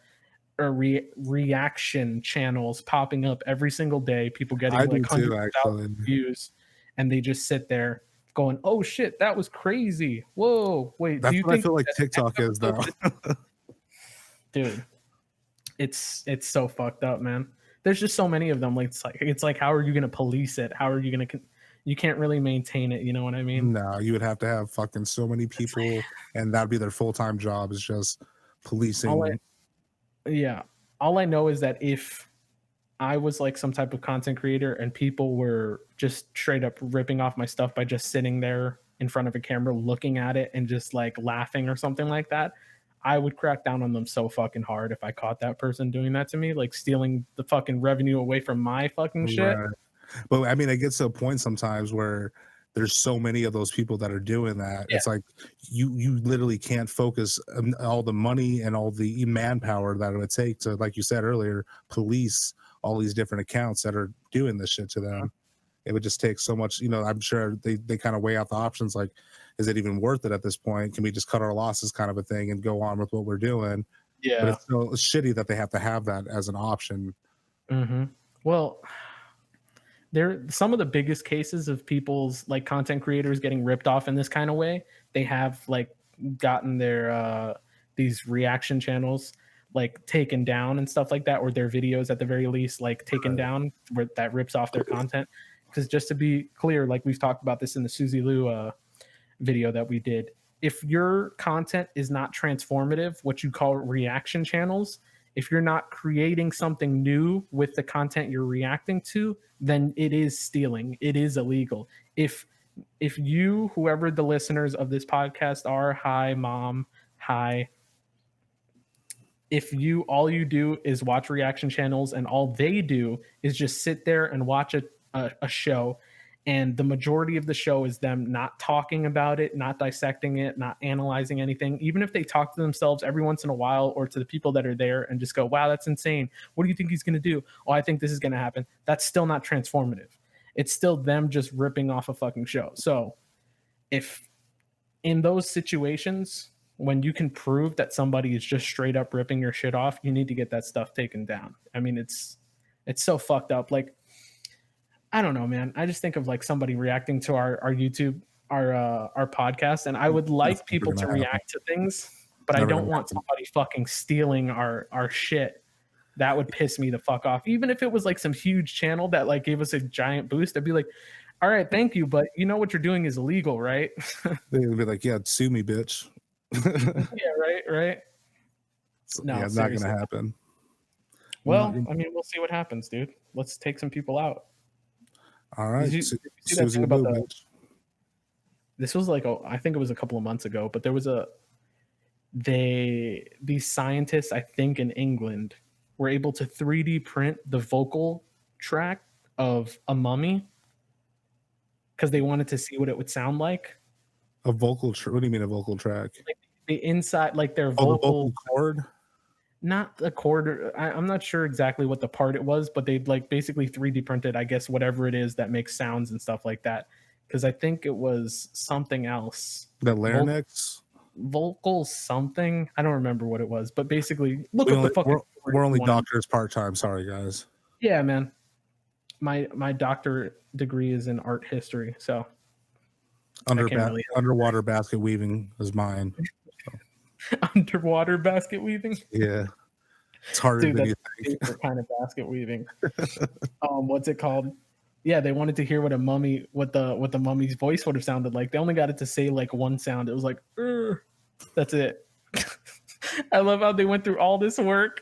reaction channels popping up every single day. People getting like 100,000 views, and they just sit there going, "Oh shit, that was crazy. Whoa, wait, do That's you what I think feel like that TikTok is, though. dude, it's so fucked up, man. There's just so many of them. Like it's like how are you gonna police it? How are you gonna? You can't really maintain it. You know what I mean? No, you would have to have fucking so many people, and that'd be their full-time job, is just policing. Yeah, all I know is that if I was like some type of content creator and people were just straight up ripping off my stuff by just sitting there in front of a camera looking at it and just like laughing or something like that, I would crack down on them so fucking hard if I caught that person doing that to me, like stealing the fucking revenue away from my fucking shit. Right. But I mean, it gets to a point sometimes where there's so many of those people that are doing that. Yeah. It's like you literally can't focus all the money and all the manpower that it would take to, like you said earlier, police all these different accounts that are doing this shit to them. It would just take so much, I'm sure they kind of weigh out the options, like, is it even worth it at this point? Can we just cut our losses, kind of a thing, and go on with what we're doing? But Yeah. it's still shitty that they have to have that as an option. Well, there some of the biggest cases of people's like content creators getting ripped off in this kind of way. They have like gotten their these reaction channels like taken down and stuff like that, or their videos at the very least like taken down, where that rips off their content. Because just to be clear, like we've talked about this in the Susie Lou video that we did, if your content is not transformative, what you call reaction channels, if you're not creating something new with the content you're reacting to, then it is stealing. It is illegal. If you, whoever the listeners of this podcast are, hi mom, hi, if you all you do is watch reaction channels and all they do is just sit there and watch a show, and the majority of the show is them not talking about it, not dissecting it, not analyzing anything, even if they talk to themselves every once in a while or to the people that are there and just go, wow, that's insane, what do you think he's going to do? Oh, I think this is going to happen. That's still not transformative. It's still them just ripping off a fucking show. So if in those situations, when you can prove that somebody is just straight up ripping your shit off, you need to get that stuff taken down. I mean, it's so fucked up. Like, I don't know, man. I just think of like somebody reacting to our YouTube, our podcast, and I would like people to react to things, but I don't want somebody fucking stealing our shit. That would piss me the fuck off. Even if it was like some huge channel that like gave us a giant boost, I'd be like, all right, thank you, but you know what you're doing is illegal, right? They would be like, yeah, sue me, bitch. Yeah, right. No, yeah, it's not gonna happen. Well, I mean, we'll see what happens, dude. Let's take some people out. All right. Did you see that thing about this was like, I think it was a couple of months ago, but there was these scientists, I think in England, were able to 3D print the vocal track of a mummy because they wanted to see what it would sound like. A vocal track? What do you mean a vocal track? Like the inside, like their the vocal cord? Not the cord. I'm not sure exactly what the part it was, but they like basically 3D printed, I guess, whatever it is that makes sounds and stuff like that. Because I think it was something else. The larynx? Vocal something. I don't remember what it was, but basically, look at the fucking. We're only doctors part time. Sorry, guys. Yeah, man. My doctorate degree is in art history, so. Underwater basket weaving is mine. So. Underwater basket weaving? Yeah. It's harder than you think. Kind of basket weaving. What's it called? Yeah, they wanted to hear what the mummy's voice would have sounded like. They only got it to say like one sound. It was like, that's it. I love how they went through all this work.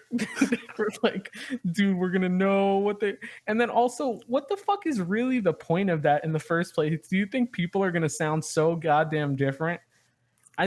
We're like, dude, we're gonna know what they. And then also, what the fuck is really the point of that in the first place? Do you think people are gonna sound so goddamn different?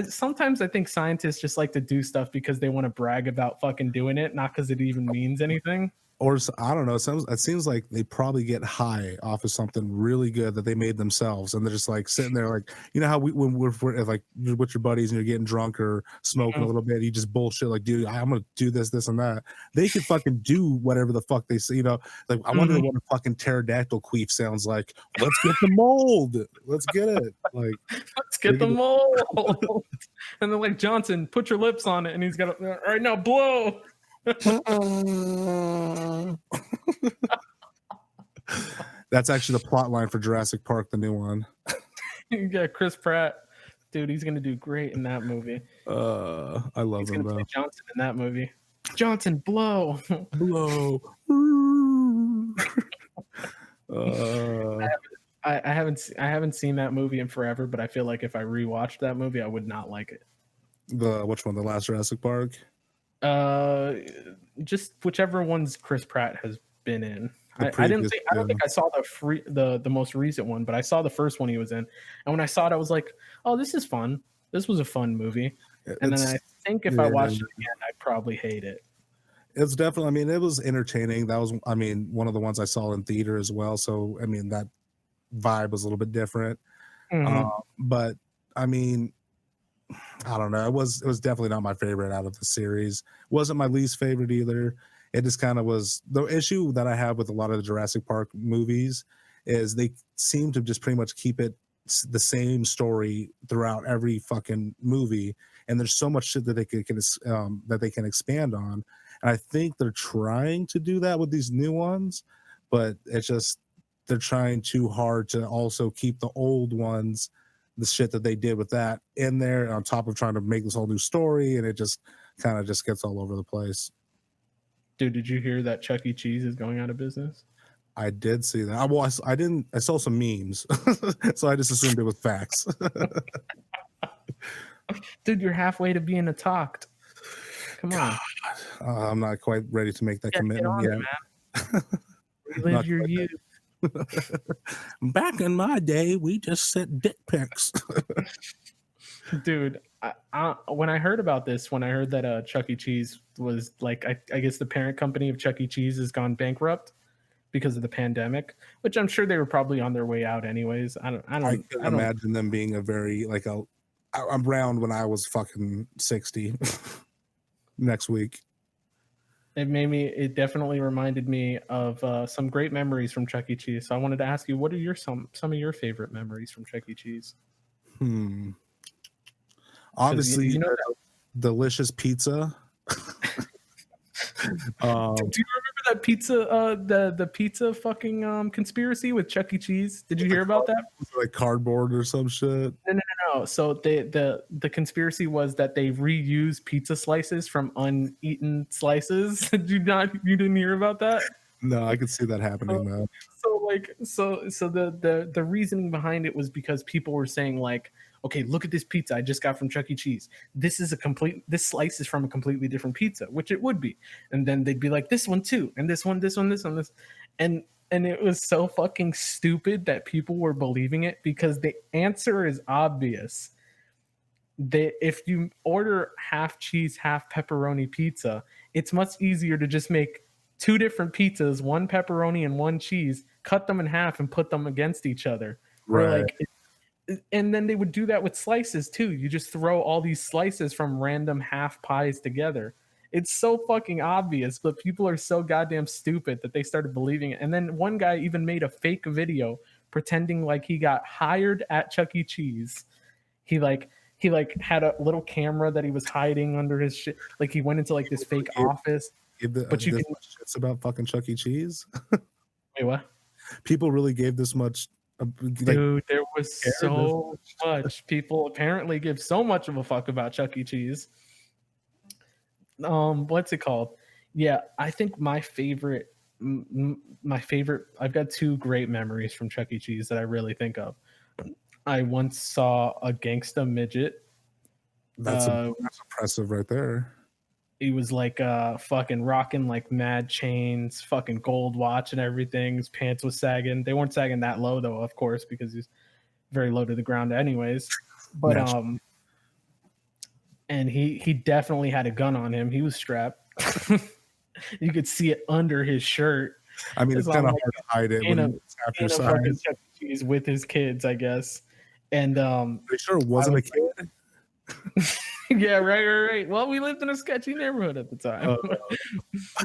Sometimes I think scientists just like to do stuff because they want to brag about fucking doing it, not because it even means anything. Or I don't know. It seems like they probably get high off of something really good that they made themselves, and they're just like sitting there, like, you know how when we're like you're with your buddies and you're getting drunk or smoking a little bit, you just bullshit like, dude, I'm gonna do this, and that. They could fucking do whatever the fuck they say. You know, like I wonder what a fucking pterodactyl queef sounds like. Let's get the mold. Let's get it. Like, let's get the mold. And then like, Johnson, put your lips on it, and he's got all right now, blow. That's actually the plot line for Jurassic Park, the new one. Yeah, Chris Pratt, dude, he's gonna do great in that movie. I love He's him gonna play though. Johnson in that movie. Johnson, blow. Blow. I haven't seen that movie in forever, but I feel like if I rewatched that movie, I would not like it. Which one? The last Jurassic Park? Just whichever ones Chris Pratt has been in. I don't think I saw the most recent one, but I saw the first one he was in, and when I saw it, I was like, "Oh, this is fun. This was a fun movie." And then I think if I watched it again, I'd probably hate it. It's definitely. I mean, it was entertaining. That was, I mean, one of the ones I saw in theater as well. So, I mean, that vibe was a little bit different. But I mean, I don't know. It was definitely not my favorite out of the series. Wasn't my least favorite either. It just kind of was. The issue that I have with a lot of the Jurassic Park movies is they seem to just pretty much keep it the same story throughout every fucking movie, and there's so much shit that they can expand on. And I think they're trying to do that with these new ones, but it's just they're trying too hard to also keep the old ones, the shit that they did with that in there on top of trying to make this whole new story, and it just kind of just gets all over the place. Dude, did you hear that Chuck E. Cheese is going out of business? I did see that. Well, I didn't. I saw some memes, so I just assumed it was facts. Dude, you're halfway to being a talked. Come on. I'm not quite ready to make that commitment yet. Man. Relive your youth. Back in my day, we just sent dick pics. Dude, when I heard about this, when I heard that Chuck E. Cheese was like, I guess the parent company of Chuck E. Cheese has gone bankrupt because of the pandemic, which I'm sure they were probably on their way out anyways. I can imagine them being a very I'm around when I was fucking 60 next week. It definitely reminded me of some great memories from Chuck E. Cheese. So I wanted to ask you, what are some of your favorite memories from Chuck E. Cheese? Obviously, you know delicious pizza. Do you remember that pizza, the pizza fucking conspiracy with Chuck E. Cheese? Did you hear about that? Like cardboard or some shit? No. So the conspiracy was that they reuse pizza slices from uneaten slices. You didn't hear about that? No, I could see that happening though. So the reasoning behind it was because people were saying like, okay, look at this pizza I just got from Chuck E. Cheese. This slice is from a completely different pizza, which it would be. And then they'd be like, this one too, and this one. And it was so fucking stupid that people were believing it because the answer is obvious. If you order half cheese, half pepperoni pizza, it's much easier to just make two different pizzas, one pepperoni and one cheese, cut them in half and put them against each other. Right. And then they would do that with slices too. You just throw all these slices from random half pies together. It's so fucking obvious, but people are so goddamn stupid that they started believing it. And then one guy even made a fake video pretending like he got hired at Chuck E. Cheese. He had a little camera that he was hiding under his shit. Like he went into like this fake office. But you shit's about fucking Chuck E. Cheese. Wait, what? People really gave this much. Dude, there was so much. People apparently give so much of a fuck about Chuck E. Cheese. What's it called? Yeah, I think my favorite. I've got two great memories from Chuck E. Cheese that I really think of. I once saw a gangsta midget. That's impressive right there. He was like fucking rocking like mad chains, fucking gold watch and everything. His pants was sagging. They weren't sagging that low though, of course, because he's very low to the ground anyways. But and he definitely had a gun on him. He was strapped. You could see it under his shirt. I mean, it's kind of hard to hide it when it's after size. He's with his kids, I guess. And Are you sure it wasn't a kid? Yeah, right. Well, we lived in a sketchy neighborhood at the time.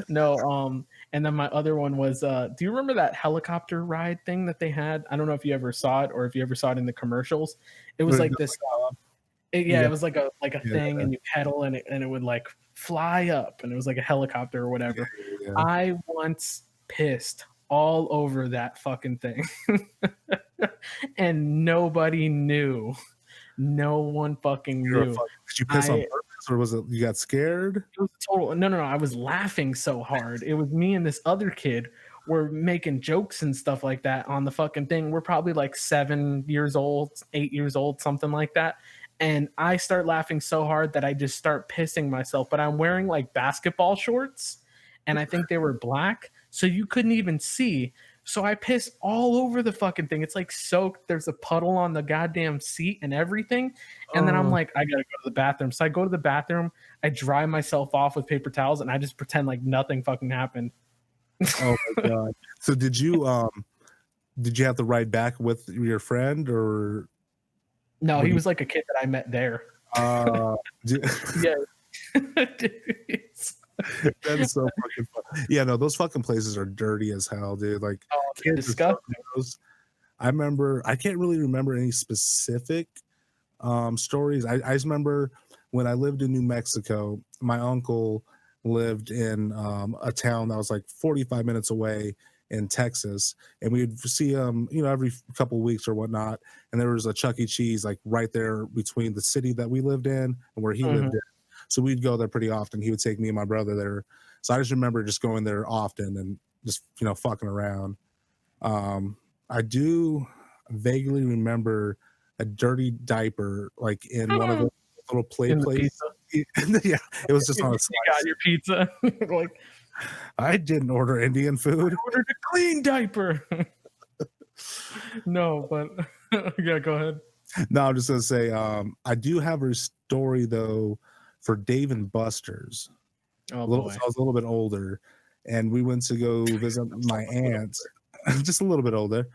No, and then my other one was, do you remember that helicopter ride thing that they had? I don't know if you ever saw it or if you ever saw it in the commercials. It was like this. It was like a thing, and you pedal, and it would like fly up, and it was like a helicopter or whatever. Yeah. I once pissed all over that fucking thing. And nobody knew. No one fucking knew. Did you piss on purpose, or was it you got scared? It was total. No. I was laughing so hard. It was me and this other kid were making jokes and stuff like that on the fucking thing. We're probably like 7 years old, 8 years old, something like that. And I start laughing so hard that I just start pissing myself. But I'm wearing like basketball shorts, and I think they were black, so you couldn't even see. So I piss all over the fucking thing. It's like soaked. There's a puddle on the goddamn seat and everything. And then I'm like, I gotta go to the bathroom. So I go to the bathroom. I dry myself off with paper towels, and I just pretend like nothing fucking happened. Oh my god! So did you have to ride back with your friend, or no? He was like a kid that I met there. Yeah. That is so fucking fun. Yeah, no, those fucking places are dirty as hell, dude. Like, they're disgusting. I can't really remember any specific stories. I just remember when I lived in New Mexico, my uncle lived in a town that was like 45 minutes away in Texas, and we'd see every couple of weeks or whatnot, and there was a Chuck E. Cheese like right there between the city that we lived in and where he lived in. So we'd go there pretty often. He would take me and my brother there. So I just remember just going there often and just fucking around. I do vaguely remember a dirty diaper like in one of the little play places. Yeah, it was just on a slice. You got your pizza. Like, I didn't order Indian food. I ordered a clean diaper. No, but yeah, go ahead. No, I'm just gonna say I do have a story though for Dave and Buster's. Oh, boy. I was a little bit older, and we went to go visit my aunt, just a little bit older.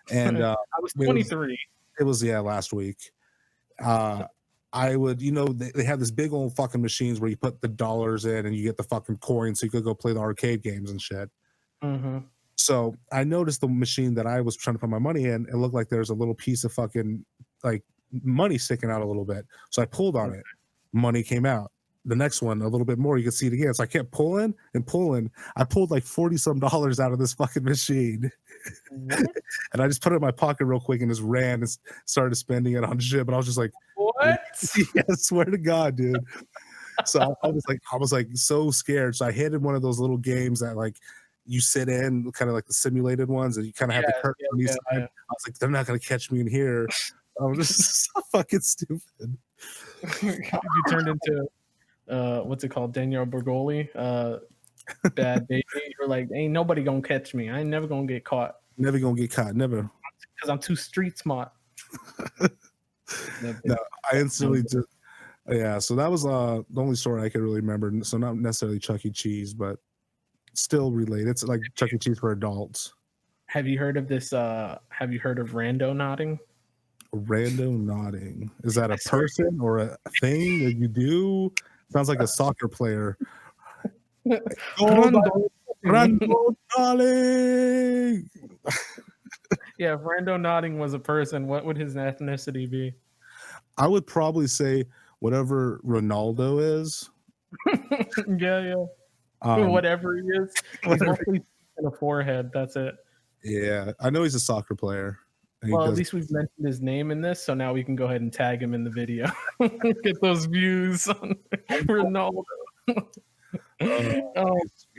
And I was 23. It was last week. I would, they have this big old fucking machines where you put the dollars in and you get the fucking coins, so you could go play the arcade games and shit. So I noticed the machine that I was trying to put my money in, it looked like there's a little piece of fucking like money sticking out a little bit. So I pulled on it. Money came out. The next one, a little bit more, you can see it again. So I kept pulling and pulling. I pulled like $40-some out of this fucking machine. And I just put it in my pocket real quick and just ran and started spending it on shit. But I was just like, what? Yeah, I swear to God, dude. So I was like so scared. So I hid in one of those little games that like you sit in, kind of like the simulated ones, and you kind of have the curtain on each side. I was like, they're not gonna catch me in here. I was just so fucking stupid. You turned into what's it called, Danielle Bergoli, bad baby. You're like, ain't nobody gonna catch me. I ain't never gonna get caught. Never gonna get caught. Never. Because I'm too street smart. No, I instantly just so that was the only story I could really remember. So not necessarily Chuck E. Cheese, but still related. It's like Chuck E. Cheese for adults. Have you heard of this? Have you heard of randonauting? Randonauting. Is that a person or a thing that you do? Sounds like a soccer player. Randonauting. Yeah, if randonauting was a person, what would his ethnicity be? I would probably say whatever Ronaldo is. Yeah. Whatever he is. He's mostly in a forehead. That's it. Yeah, I know he's a soccer player. Well, at least we've mentioned his name in this, so now we can go ahead and tag him in the video. Get those views on Ronaldo.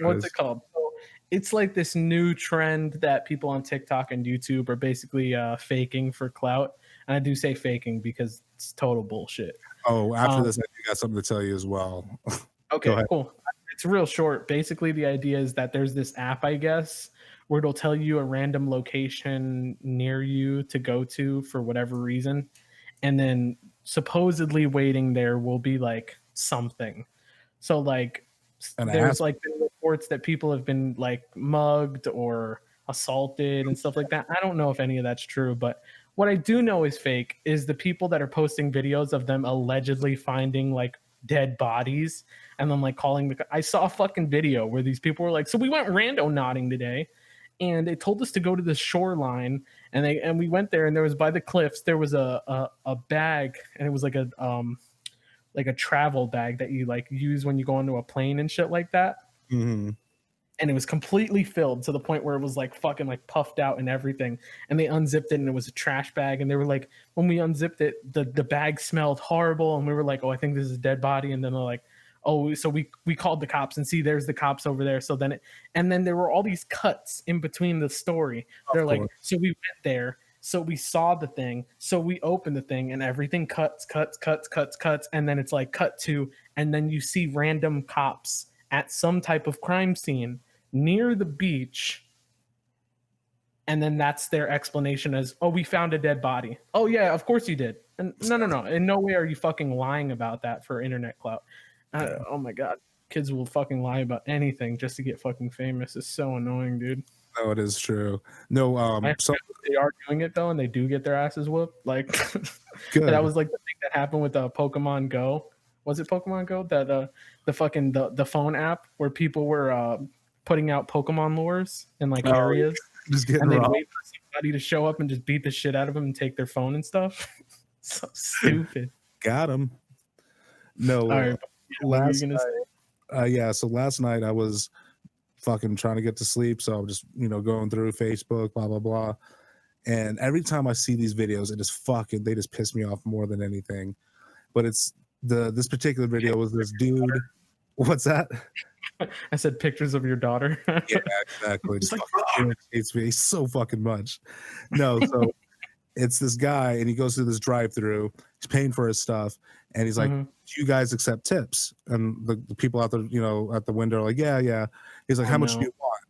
What's it called? So it's like this new trend that people on TikTok and YouTube are basically faking for clout. And I do say faking because it's total bullshit. Oh, after this, I got something to tell you as well. Okay, cool. It's real short. Basically, the idea is that there's this app, I guess, where it'll tell you a random location near you to go to for whatever reason. And then supposedly waiting there will be like something. So like there's like been reports that people have been like mugged or assaulted and stuff like that. I don't know if any of that's true, but what I do know is fake is the people that are posting videos of them allegedly finding like dead bodies and then like calling I saw a fucking video where these people were like, so we went randonauting today. And they told us to go to the shoreline, and we went there, and there was by the cliffs there was a bag, and it was like a travel bag that you like use when you go onto a plane and shit like that. Mm-hmm. and it was completely filled to the point where it was like fucking like puffed out and everything. And they unzipped it and it was a trash bag. And they were like, when we unzipped it, the bag smelled horrible. And we were like, oh, I think this is a dead body. And then they're like, oh, so we called the cops and see there's the cops over there. So then and then there were all these cuts in between the story. They're like, so we went there. So we saw the thing. So we opened the thing and everything cuts. And then it's like cut to, and then you see random cops at some type of crime scene near the beach, and then that's their explanation as, oh, we found a dead body. Oh yeah, of course you did. And no, in no way are you fucking lying about that for internet clout. Oh my god, kids will fucking lie about anything just to get fucking famous. It's so annoying, dude. No, it is true. No, so they are doing it though, and they do get their asses whooped. Like good. That was like the thing that happened with Pokemon Go. Was it Pokemon Go that the fucking the phone app where people were putting out Pokemon lures in like areas, just getting and they'd robbed. wait for somebody to show up and just beat the shit out of them and take their phone and stuff. So stupid. Got him. No, All right, last night, so last night I was fucking trying to get to sleep, so I'm just going through Facebook, blah blah blah, and every time I see these videos, they just piss me off more than anything. But it's this particular video was this dude. What's that? I said pictures of your daughter. Yeah, exactly. Just fucking irritates me so fucking much. No, so it's this guy, and he goes through this drive-through. He's paying for his stuff, and he's like, "Do you guys accept tips?" And the people out there, at the window are like, "Yeah." He's like, "How much do you want?"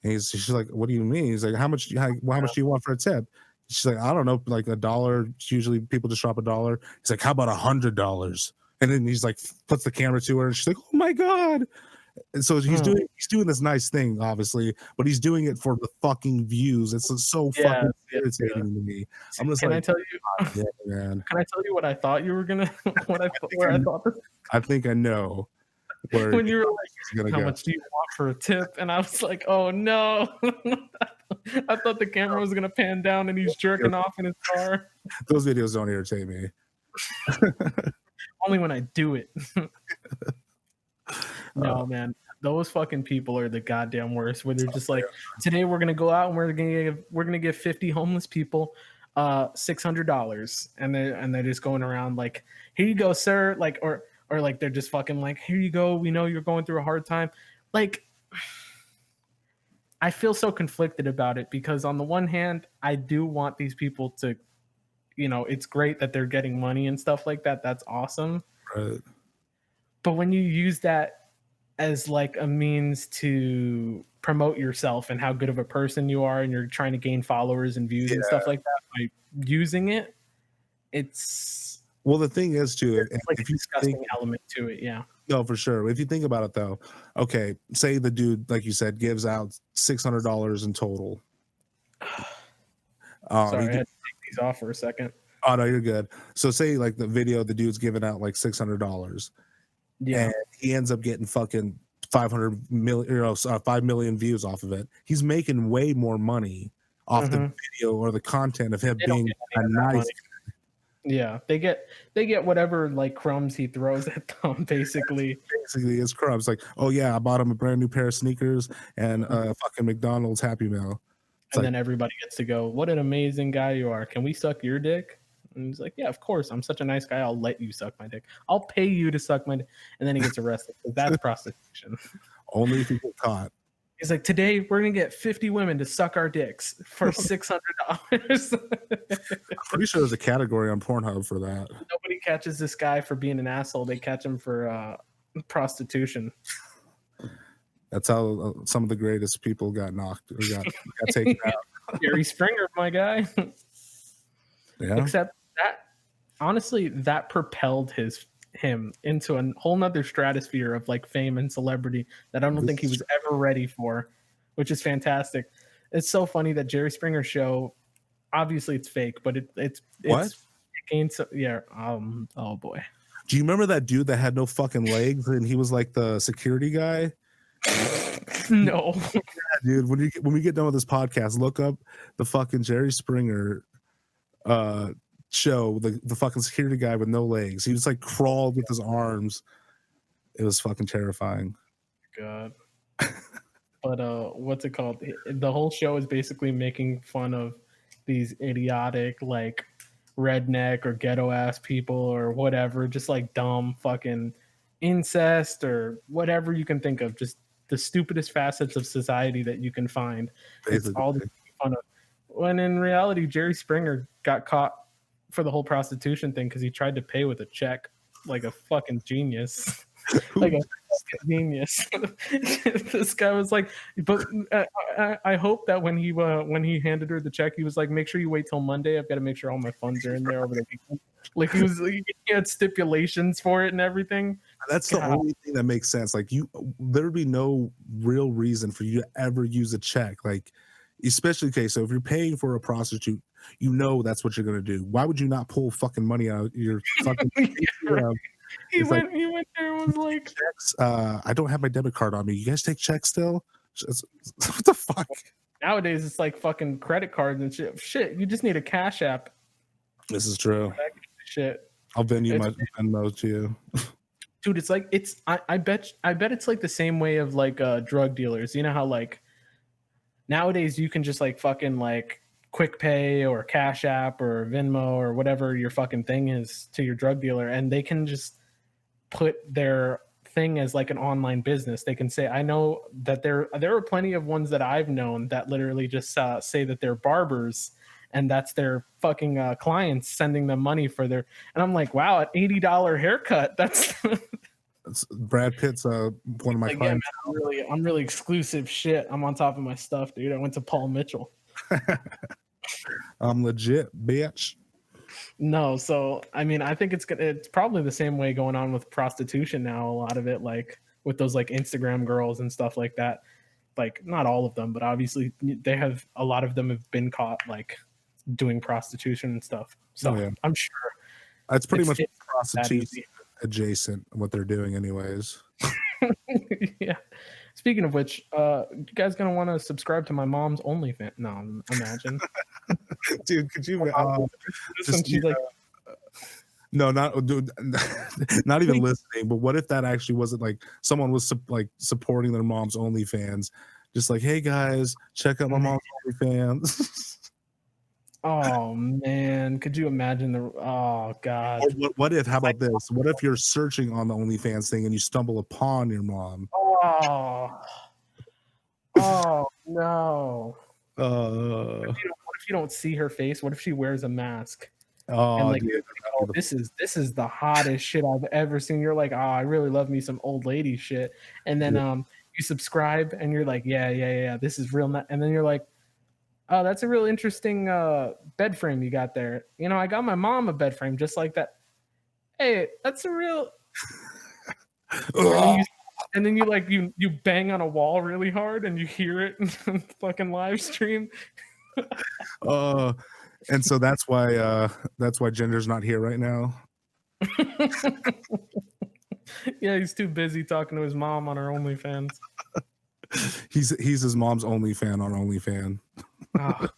And she's like, "What do you mean?" He's like, "How much do you want for a tip?" She's like, "I don't know, like $1." Usually people just drop $1. He's like, "How about $100?" And then he's like, puts the camera to her, and she's like, "Oh my god!" And so he's doing this nice thing, obviously, but he's doing it for the fucking views. It's so fucking irritating to me. I'm just Can I tell you? Man. Can I tell you what I thought you were gonna? I think I know. Where when you were like, "How much do you want for a tip?" And I was like, "Oh no!" I thought the camera was gonna pan down and he's jerking off in his car. Those videos don't irritate me. Only when I do it. No, man, those fucking people are the goddamn worst. Where they're just like, today we're gonna go out and we're gonna give 50 homeless people $600, and they're just going around like, "Here you go, sir," like or like they're just fucking like, "Here you go. We know you're going through a hard time." Like, I feel so conflicted about it because on the one hand, I do want these people to, it's great that they're getting money and stuff like that. That's awesome. Right. But when you use that as like a means to promote yourself and how good of a person you are, and you're trying to gain followers and views and stuff like that by using it, it's the thing is too, it's like a disgusting element to it. Yeah. No, for sure. If you think about it though, okay, say the dude, like you said, gives out $600 in total. Sorry, I had to take these off for a second. Oh no, you're good. So say like the video, the dude's giving out like $600. Yeah. And he ends up getting fucking 5 million views off of it. He's making way more money off the video or the content of him being a nice. Yeah, they get whatever like crumbs he throws at them, basically. Basically, it's crumbs. Like, oh yeah, I bought him a brand new pair of sneakers and a fucking McDonald's Happy Meal. And then everybody gets to go, "What an amazing guy you are. Can we suck your dick?" And he's like, "Yeah, of course. I'm such a nice guy. I'll let you suck my dick. I'll pay you to suck my dick." And then he gets arrested because that's prostitution. Only if you get caught. He's like, "Today we're gonna get 50 women to suck our dicks for $600." I'm pretty sure there's a category on Pornhub for that. Nobody catches this guy for being an asshole. They catch him for prostitution. That's how some of the greatest people got taken out. Jerry Springer, my guy. Yeah. Except that, honestly, that propelled him into a whole nother stratosphere of like fame and celebrity that I don't think he was ever ready for, which is fantastic. It's so funny that Jerry Springer show, obviously it's fake, but it's what? It gained oh boy. Do you remember that dude that had no fucking legs and he was like the security guy? No. Yeah, dude, when we get done with this podcast, look up the fucking Jerry Springer show, the fucking security guy with no legs. He just like crawled with his arms. It was fucking terrifying. God. But what's it called? The whole show is basically making fun of these idiotic like redneck or ghetto ass people or whatever, just like dumb fucking incest or whatever you can think of, just the stupidest facets of society that you can find. It's all Basically. fun of. When in reality, Jerry Springer got caught for the whole prostitution thing because he tried to pay with a check, like a fucking genius. Like a fucking genius. This guy was like, but I hope that when he handed her the check, he was like, make sure you wait till Monday. I've got to make sure all my funds are in there over the weekend. Like he had stipulations for it and everything. That's the only thing that makes sense. Like there'd be no real reason for you to ever use a check. Like, especially okay, so if you're paying for a prostitute, you know that's what you're gonna do. Why would you not pull fucking money out of your fucking He went there and was like, checks, I don't have my debit card on me. You guys take checks still? What the fuck? Nowadays it's like fucking credit cards and shit. Shit, you just need a Cash App. This is true. Shit. I'll Venmo my Venmo to you. Dude, it's like I bet it's like the same way of like drug dealers. You know how like nowadays you can just like fucking like Quick Pay or Cash App or Venmo or whatever your fucking thing is to your drug dealer, and they can just put their thing as like an online business. They can say, I know that there are plenty of ones that I've known that literally just say that they're barbers and that's their fucking clients sending them money for their, and I'm like, wow, an $80 haircut, that's Brad Pitt's one of my like, clients. yeah, man, I'm really exclusive shit. I'm on top of my stuff, dude. I went to Paul Mitchell. I'm legit, bitch. No, so I mean, I think it's probably the same way going on with prostitution now. A lot of it, like with those like Instagram girls and stuff like that. Like not all of them, but obviously they have a lot of them have been caught like doing prostitution and stuff. So yeah. I'm sure it's pretty much prostitution adjacent what they're doing, anyways. Yeah. Speaking of which, you guys gonna want to subscribe to my mom's OnlyFans? No, imagine. Dude, could you just like, no, not dude, not even listening. But what if that actually wasn't like someone was like supporting their mom's OnlyFans, just like, hey guys, check out my mom's OnlyFans. Oh man, could you imagine oh god. What if, how about this? What if you're searching on the OnlyFans thing and you stumble upon your mom? Oh no. What if you don't see her face? What if she wears a mask? Oh, and like, dude, this is the hottest shit I've ever seen. You're like, I really love me some old lady shit. And then you subscribe and you're like, yeah, this is real. And then you're like, oh, that's a real interesting bed frame you got there. You know, I got my mom a bed frame just like that. Hey, that's a real. And then you like you bang on a wall really hard and you hear it in fucking live stream. And so that's why Ginger's not here right now. Yeah, he's too busy talking to his mom on her OnlyFans. He's his mom's OnlyFan on OnlyFan. Oh god,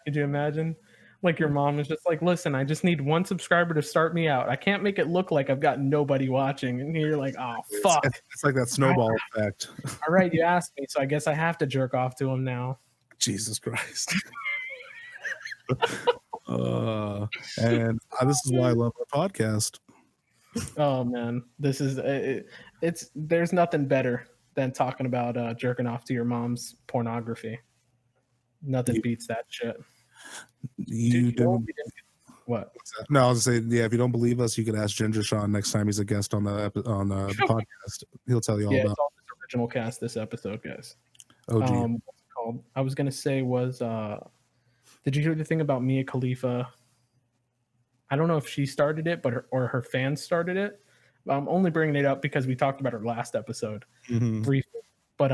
could you imagine? Like your mom is just like, listen, I just need one subscriber to start me out. I can't make it look like I've got nobody watching. And you're like, oh fuck. It's like that snowball effect. All right, you asked me, so I guess I have to jerk off to him now. Jesus Christ. And this is why I love our podcast. Oh man, this is there's nothing better than talking about jerking off to your mom's pornography. Nothing beats that shit. You do what? No, I was gonna say, yeah. If you don't believe us, you can ask Ginger-Shawn next time he's a guest on the podcast. He'll tell you all about. It's all this original cast this episode, guys. Oh, gee. What's it called? I was gonna say was, did you hear the thing about Mia Khalifa? I don't know if she started it, but her fans started it. I'm only bringing it up because we talked about her last episode briefly. But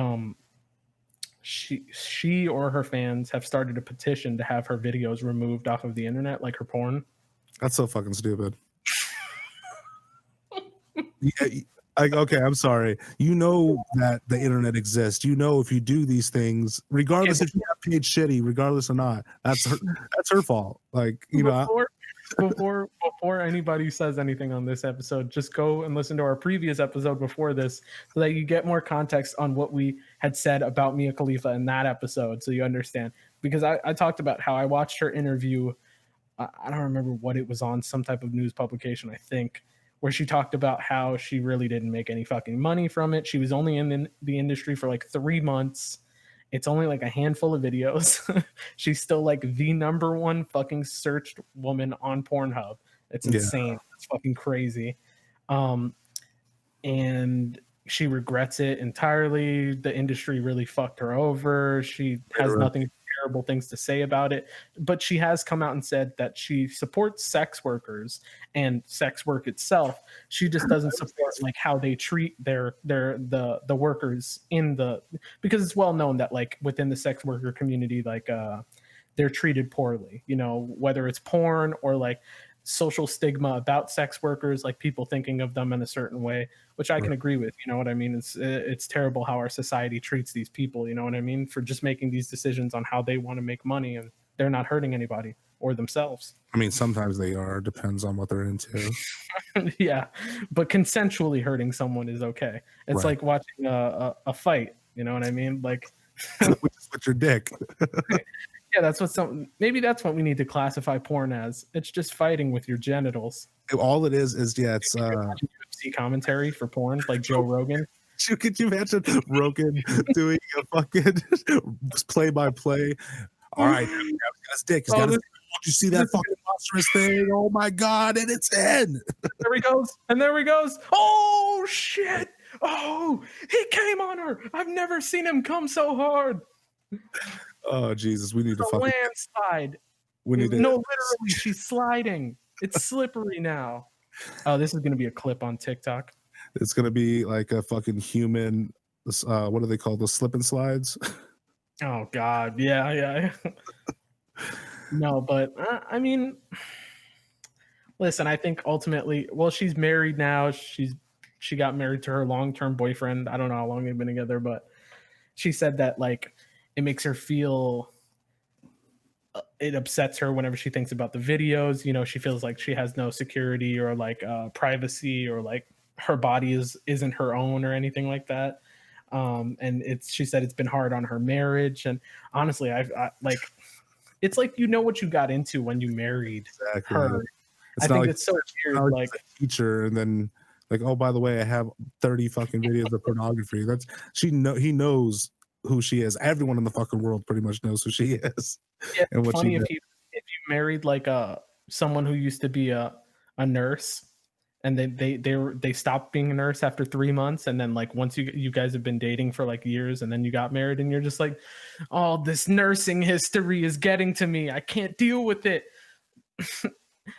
she or her fans have started a petition to have her videos removed off of the internet, like her porn. That's so fucking stupid. Yeah, okay, I'm sorry. You know that the internet exists. You know if you do these things, regardless if you have paid shitty, regardless or not, that's her fault. Like, you know. before anybody says anything on this episode, just go and listen to our previous episode before this so that you get more context on what we had said about Mia Khalifa in that episode, so you understand. Because I talked about how I watched her interview. I don't remember what it was on, some type of news publication, I think, where she talked about how she really didn't make any fucking money from it. She was only in the industry for like 3 months. It's only like a handful of videos. She's still like the number one fucking searched woman on Pornhub. It's insane. Yeah. It's fucking crazy. And she regrets it entirely. The industry really fucked her over. She has nothing terrible things to say about it, but she has come out and said that she supports sex workers and sex work itself. She just doesn't support like how they treat the workers in the, because it's well known that like within the sex worker community, like they're treated poorly, you know, whether it's porn or like social stigma about sex workers, like people thinking of them in a certain way, which I can agree with. You know what I mean? It's terrible how our society treats these people, you know what I mean, for just making these decisions on how they want to make money, and they're not hurting anybody or themselves. I mean, sometimes they are, depends on what they're into. Yeah, but consensually hurting someone is okay. It's like watching a fight, you know what I mean? Like with your dick. Yeah, maybe that's what we need to classify porn as. It's just fighting with your genitals. All it is it's UFC commentary for porn, like Joe Rogan. Could you imagine Rogan doing a fucking play-by-play? All right, he's got his dick. Did you see that fucking monstrous thing? Oh my god, and it's in. There he goes, and there he goes. Oh shit! Oh, he came on her. I've never seen him come so hard. Oh Jesus, we need to fucking landslide. Literally, she's sliding. It's slippery now. Oh, this is gonna be a clip on TikTok. It's gonna be like a fucking human. What do they call those slip and slides? Oh God, yeah. No, but I mean, listen. I think ultimately, well, she's married now. She got married to her long-term boyfriend. I don't know how long they've been together, but she said that like it makes her feel. It upsets her whenever she thinks about the videos. You know, she feels like she has no security or like privacy, or like her body isn't her own or anything like that. And she said it's been hard on her marriage. And honestly, I like, it's like, you know what you got into when you married her. I think it's so weird. Like a teacher, and then like, oh, by the way, I have 30 fucking videos of pornography. He knows who she is. Everyone in the fucking world pretty much knows who she is. Yeah, and what funny if you married like someone who used to be a nurse, and they stopped being a nurse after 3 months, and then like once you guys have been dating for like years, and then you got married, and you're just like, oh, this nursing history is getting to me. I can't deal with it.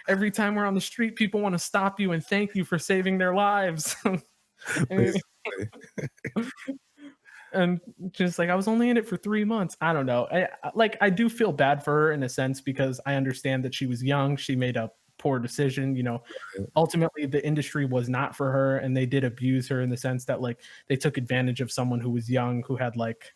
Every time we're on the street, people want to stop you and thank you for saving their lives. And just like, I was only in it for 3 months. I don't know. I do feel bad for her in a sense, because I understand that she was young. She made a poor decision. You know, ultimately the industry was not for her, and they did abuse her in the sense that like they took advantage of someone who was young, who had like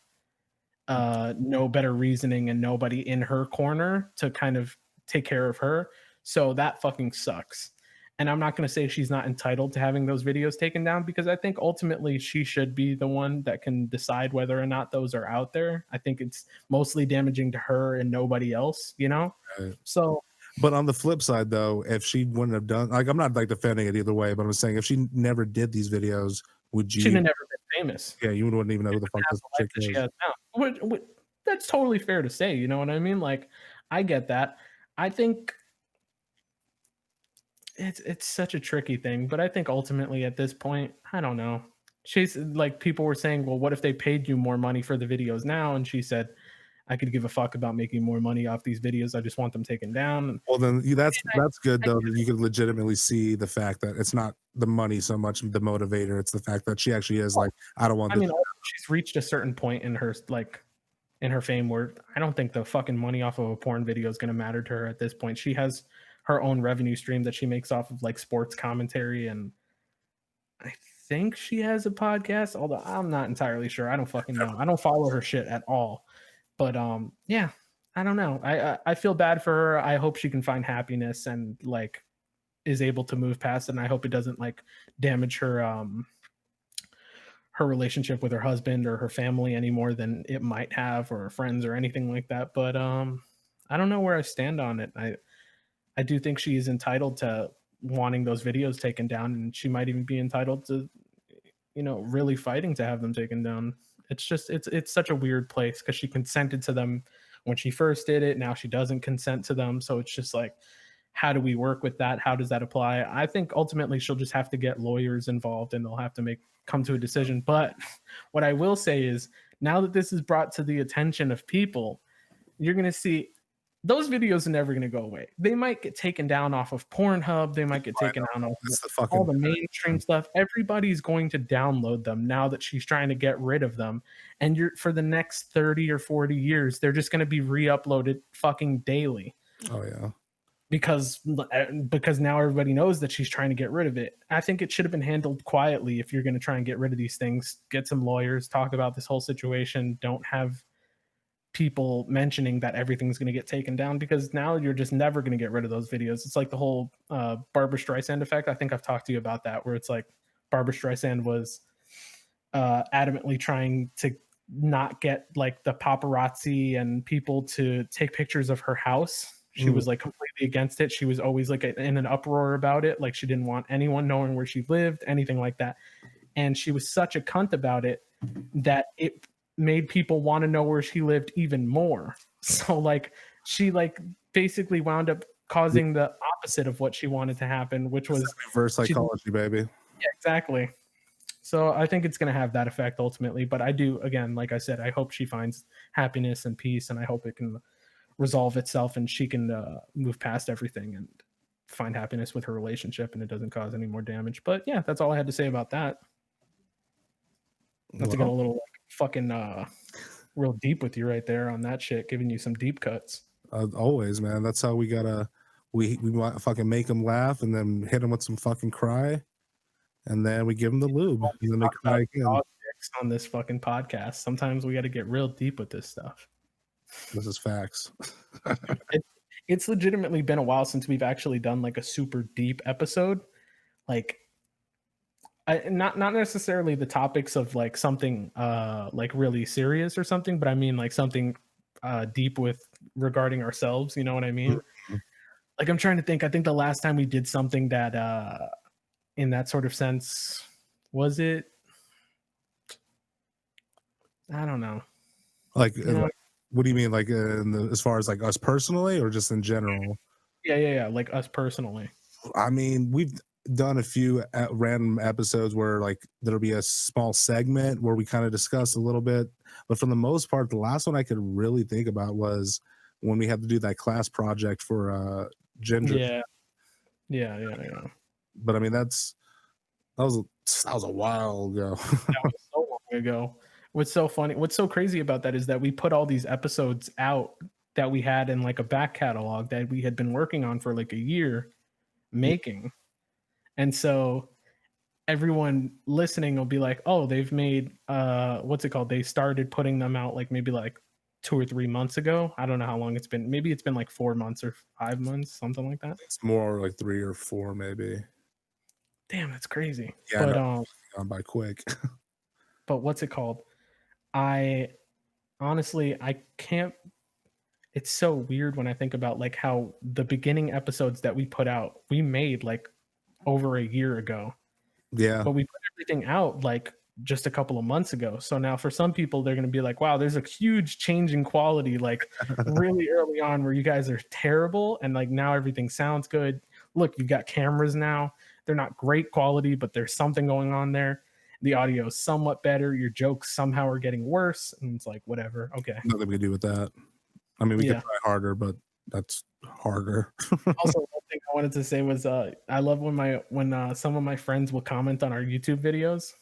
no better reasoning and nobody in her corner to kind of take care of her. So that fucking sucks. And I'm not going to say she's not entitled to having those videos taken down, because I think ultimately she should be the one that can decide whether or not those are out there. I think it's mostly damaging to her and nobody else, you know? Right. So, but on the flip side, though, if she wouldn't have done, like, I'm not like defending it either way, but I'm saying if she never did these videos, would you? She'd have never been famous. Yeah, you wouldn't even know who the fuck this chick is. She has now. That's totally fair to say. You know what I mean? Like, I get that. I think it's such a tricky thing, but I think ultimately at this point, I don't know. She's like, people were saying, well, what if they paid you more money for the videos now? And she said, I could give a fuck about making more money off these videos. I just want them taken down. Well, then that's good though, that you can legitimately see the fact that it's not the money so much the motivator. It's the fact that she actually is like, I don't want. I mean, she's reached a certain point in her fame where I don't think the fucking money off of a porn video is going to matter to her at this point. She has her own revenue stream that she makes off of like sports commentary, and I think she has a podcast, although I'm not entirely sure. I don't fucking know. I don't follow her shit at all. But yeah, I don't know. I feel bad for her. I hope she can find happiness and like is able to move past it. And I hope it doesn't like damage her relationship with her husband or her family any more than it might have, or her friends or anything like that. But I don't know where I stand on it. I do think she is entitled to wanting those videos taken down, and she might even be entitled to, you know, really fighting to have them taken down. It's just it's such a weird place because she consented to them when she first did it. Now she doesn't consent to them, so it's just like, how do we work with that? How does that apply? I think ultimately she'll just have to get lawyers involved, and they'll have to come to a decision. But what I will say is, now that this is brought to the attention of people, you're going to see those videos are never going to go away. They might get taken down off of Pornhub. They might get taken down off of all the mainstream stuff. Everybody's going to download them now that she's trying to get rid of them. And for the next 30 or 40 years, they're just going to be re-uploaded fucking daily. Oh yeah. Because now everybody knows that she's trying to get rid of it. I think it should have been handled quietly. If you're going to try and get rid of these things, get some lawyers, talk about this whole situation. Don't have people mentioning that everything's going to get taken down, because now you're just never going to get rid of those videos. It's like the whole Barbra Streisand effect. I think I've talked to you about that, where it's like Barbra Streisand was adamantly trying to not get like the paparazzi and people to take pictures of her house. She was like completely against it. She was always like in an uproar about it. Like she didn't want anyone knowing where she lived, anything like that. And she was such a cunt about it that it made people want to know where she lived even more. So like she like basically wound up causing the opposite of what she wanted to happen, which was reverse psychology, baby. Yeah, exactly. So I think it's going to have that effect ultimately. But I do, again, like I said, I hope she finds happiness and peace, and I hope it can resolve itself and she can move past everything and find happiness with her relationship, and it doesn't cause any more damage. But yeah, that's all I had to say about that. Not to get a little like, fucking real deep with you right there on that shit, giving you some deep cuts. Always, man. That's how we gotta. We want to fucking make them laugh and then hit them with some fucking cry, and then we give them the lube and then they cry again. On this fucking podcast, sometimes we got to get real deep with this stuff. This is facts. It's legitimately been a while since we've actually done like a super deep episode. Like, not necessarily the topics of like something like really serious or something, but I mean like something deep with regarding ourselves. You know what I mean? Mm-hmm. Like I'm trying to think. I think the last time we did something that in that sort of sense, was it? I don't know. Like, what do you mean? Like as far as like us personally, or just in general? Yeah. Like us personally. I mean, we've done a few random episodes where like there'll be a small segment where we kind of discuss a little bit, but for the most part, the last one I could really think about was when we had to do that class project for Ginger. Yeah. But I mean, that was a while ago. That was so long ago. What's so funny, what's so crazy about that is that we put all these episodes out that we had in like a back catalog that we had been working on for like a year making. And so everyone listening will be like, oh, they've made what's it called? They started putting them out like maybe like 2 or 3 months ago. I don't know how long it's been. Maybe it's been like 4 months or 5 months, something like that. It's more like 3 or 4 maybe. Damn, that's crazy. Yeah, but gone by quick. But what's it called? I honestly can't. It's so weird when I think about like how the beginning episodes that we put out, we made like over a year ago. Yeah. But we put everything out like just a couple of months ago. So now for some people, they're going to be like, wow, there's a huge change in quality, like really early on where you guys are terrible. And like now everything sounds good. Look, you've got cameras now. They're not great quality, but there's something going on there. The audio is somewhat better. Your jokes somehow are getting worse. And it's like, whatever. Okay. Nothing we can do with that. I mean, we could try harder, but that's harder. Also, one thing I wanted to say was I love when some of my friends will comment on our YouTube videos.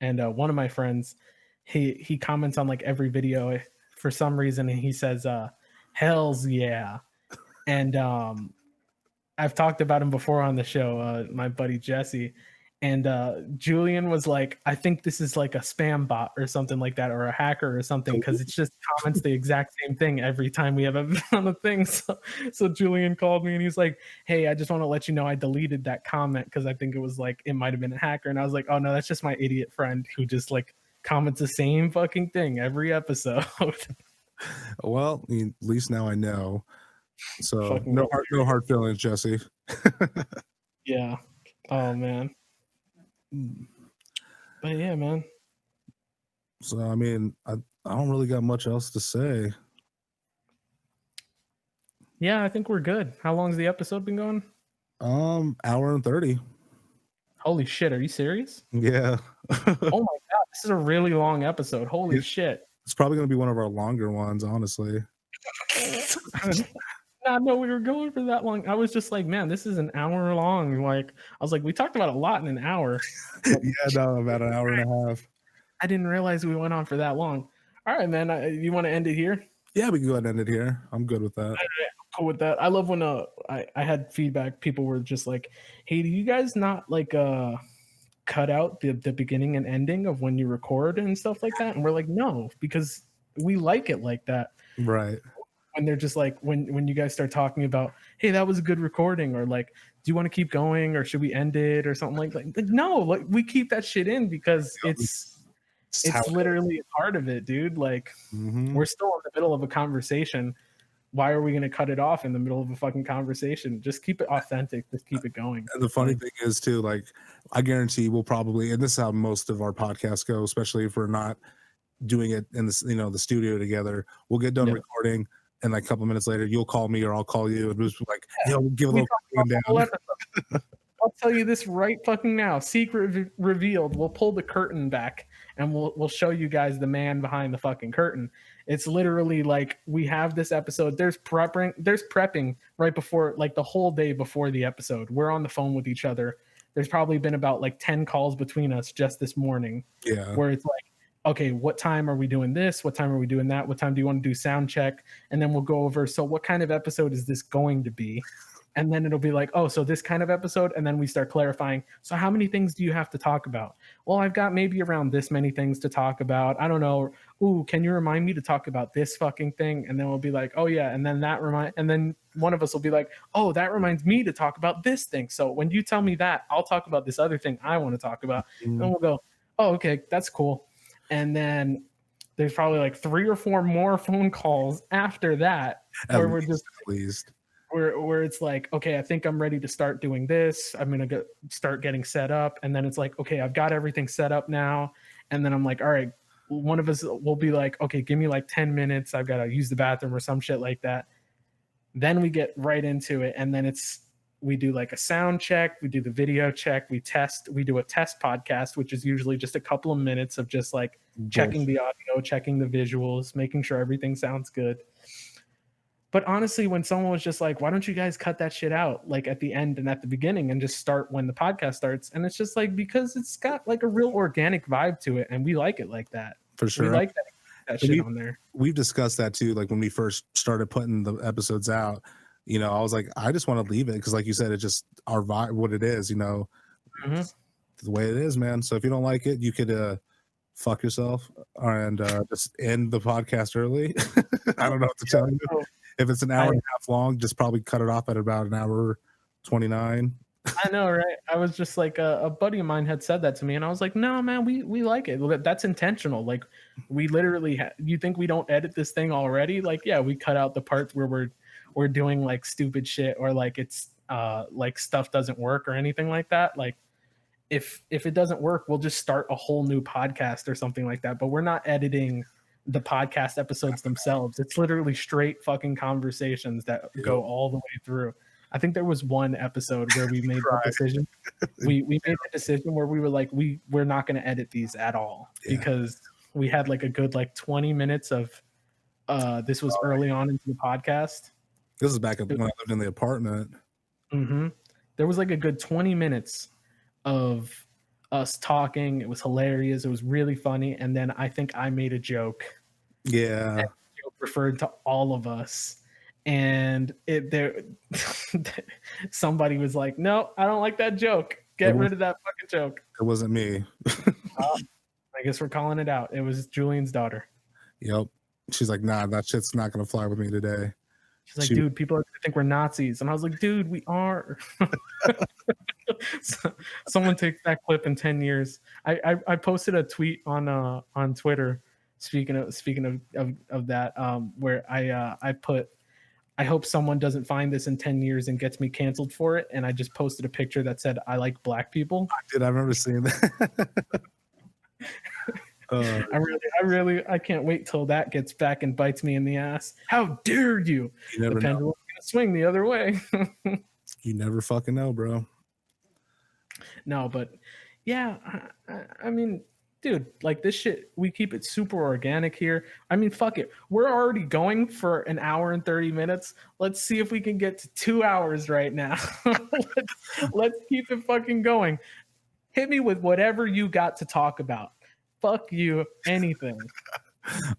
And one of my friends, he comments on like every video for some reason, and he says, hells yeah. And I've talked about him before on the show, my buddy Jessie. And Julian was like, I think this is like a spam bot or something like that, or a hacker or something, because it's just comments the exact same thing every time we have a on the thing. So Julian called me and he's like, hey, I just want to let you know I deleted that comment because I think it was like it might have been a hacker. And I was like, oh no, that's just my idiot friend who just like comments the same fucking thing every episode. Well, at least now I know. So Fucking no hard feelings, Jesse. yeah. Oh man. But yeah, man. So I mean, I don't really got much else to say. Yeah, I think we're good. How long's the episode been going? Hour and 30. Holy shit, are you serious? Yeah. Oh my god, this is a really long episode. Holy shit. It's probably gonna be one of our longer ones, honestly. Not know we were going for that long. I was just like, man, this is an hour long. Like, I was like, we talked about a lot in an hour. Yeah, no, about an hour and a half. I didn't realize we went on for that long. All right, man. You want to end it here? Yeah, we can go ahead and end it here. I'm good with that. Cool with that. I love when I had feedback. People were just like, hey, do you guys not like cut out the beginning and ending of when you record and stuff like that? And we're like, no, because we like it like that. Right. When they're just like, when you guys start talking about, hey, that was a good recording, or like, do you want to keep going, or should we end it, or something like no, like we keep that shit in because it's literally a part of it, dude. Like, we're still in the middle of a conversation. Why are we going to cut it off in the middle of a fucking conversation? Just keep it authentic. Just keep it going. And the funny thing is too, like, I guarantee we'll probably, and this is how most of our podcasts go, especially if we're not doing it in the, the studio together, we'll get done recording, and like a couple minutes later you'll call me or I'll call you, and we'll just be like, we'll give a little rundown. I'll tell you this right fucking now. Secret revealed. We'll pull the curtain back and we'll show you guys the man behind the fucking curtain. It's literally like, we have this episode. There's prepping right before, like the whole day before the episode. We're on the phone with each other. There's probably been about like 10 calls between us just this morning. Yeah. Where it's like, okay, what time are we doing this? What time are we doing that? What time do you want to do sound check? And then we'll go over, so what kind of episode is this going to be? And then it'll be like, oh, so this kind of episode. And then we start clarifying. So how many things do you have to talk about? Well, I've got maybe around this many things to talk about. I don't know. Ooh, can you remind me to talk about this fucking thing? And then we'll be like, oh yeah. And then and then one of us will be like, oh, that reminds me to talk about this thing. So when you tell me that, I'll talk about this other thing I want to talk about. And we'll go, oh, okay, that's cool. And then there's probably like 3 or 4 more phone calls after that where we're just pleased. Where it's like, okay, I think I'm ready to start doing this. I'm going to start getting set up. And then it's like, okay, I've got everything set up now. And then I'm like, all right, one of us will be like, okay, give me like 10 minutes. I've got to use the bathroom or some shit like that. Then we get right into it. And then we do like a sound check. We do the video check. We do a test podcast, which is usually just a couple of minutes of just like checking the audio, checking the visuals, making sure everything sounds good. But honestly, when someone was just like, why don't you guys cut that shit out like at the end and at the beginning and just start when the podcast starts? And it's just like, because it's got like a real organic vibe to it. And we like it like that. For sure. We like that shit on there. We've discussed that too. Like when we first started putting the episodes out, I was like, I just want to leave it. Cause like you said, it's just our vibe, what it is, the way it is, man. So if you don't like it, you could, fuck yourself and just end the podcast early. I don't know what to tell you. If it's an hour and a half long, just probably cut it off at about an hour 29. I know, right? I was just like, a buddy of mine had said that to me, and I was like, no, man, we like it. That's intentional. Like, we literally, you think we don't edit this thing already? Like, yeah, we cut out the parts where we're doing like stupid shit, or like it's like stuff doesn't work or anything like that. Like, if it doesn't work, we'll just start a whole new podcast or something like that. But we're not editing the podcast episodes themselves. It's literally straight fucking conversations that go all the way through. I think there was one episode where we made the decision. We made the decision where we were like, we're not going to edit these at all, because we had like a good like 20 minutes of this was early on into the podcast. This is back when I lived in the apartment. There was like a good 20 minutes of us talking. It was hilarious. It was really funny. And then I think I made a joke. Yeah. That joke referred to all of us. And somebody was like, no, I don't like that joke. Get rid of that fucking joke. It wasn't me. I guess we're calling it out. It was Julian's daughter. Yep. She's like, nah, that shit's not gonna fly with me today. She's like, dude, people are gonna think we're Nazis. And I was like, dude, we are. Someone takes that clip in 10 years. I posted a tweet on Twitter speaking of that, where I put, I hope someone doesn't find this in 10 years and gets me canceled for it. And I just posted a picture that said, I like black people. I remember seeing that. I can't wait till that gets back and bites me in the ass. How dare you? You never the pendulum's gonna swing the other way. You never fucking know, bro. No, but yeah, I mean, dude, like this shit, we keep it super organic here. I mean, fuck it. We're already going for an hour and 30 minutes. Let's see if we can get to 2 hours right now. let's keep it fucking going. Hit me with whatever you got to talk about. Fuck you, anything.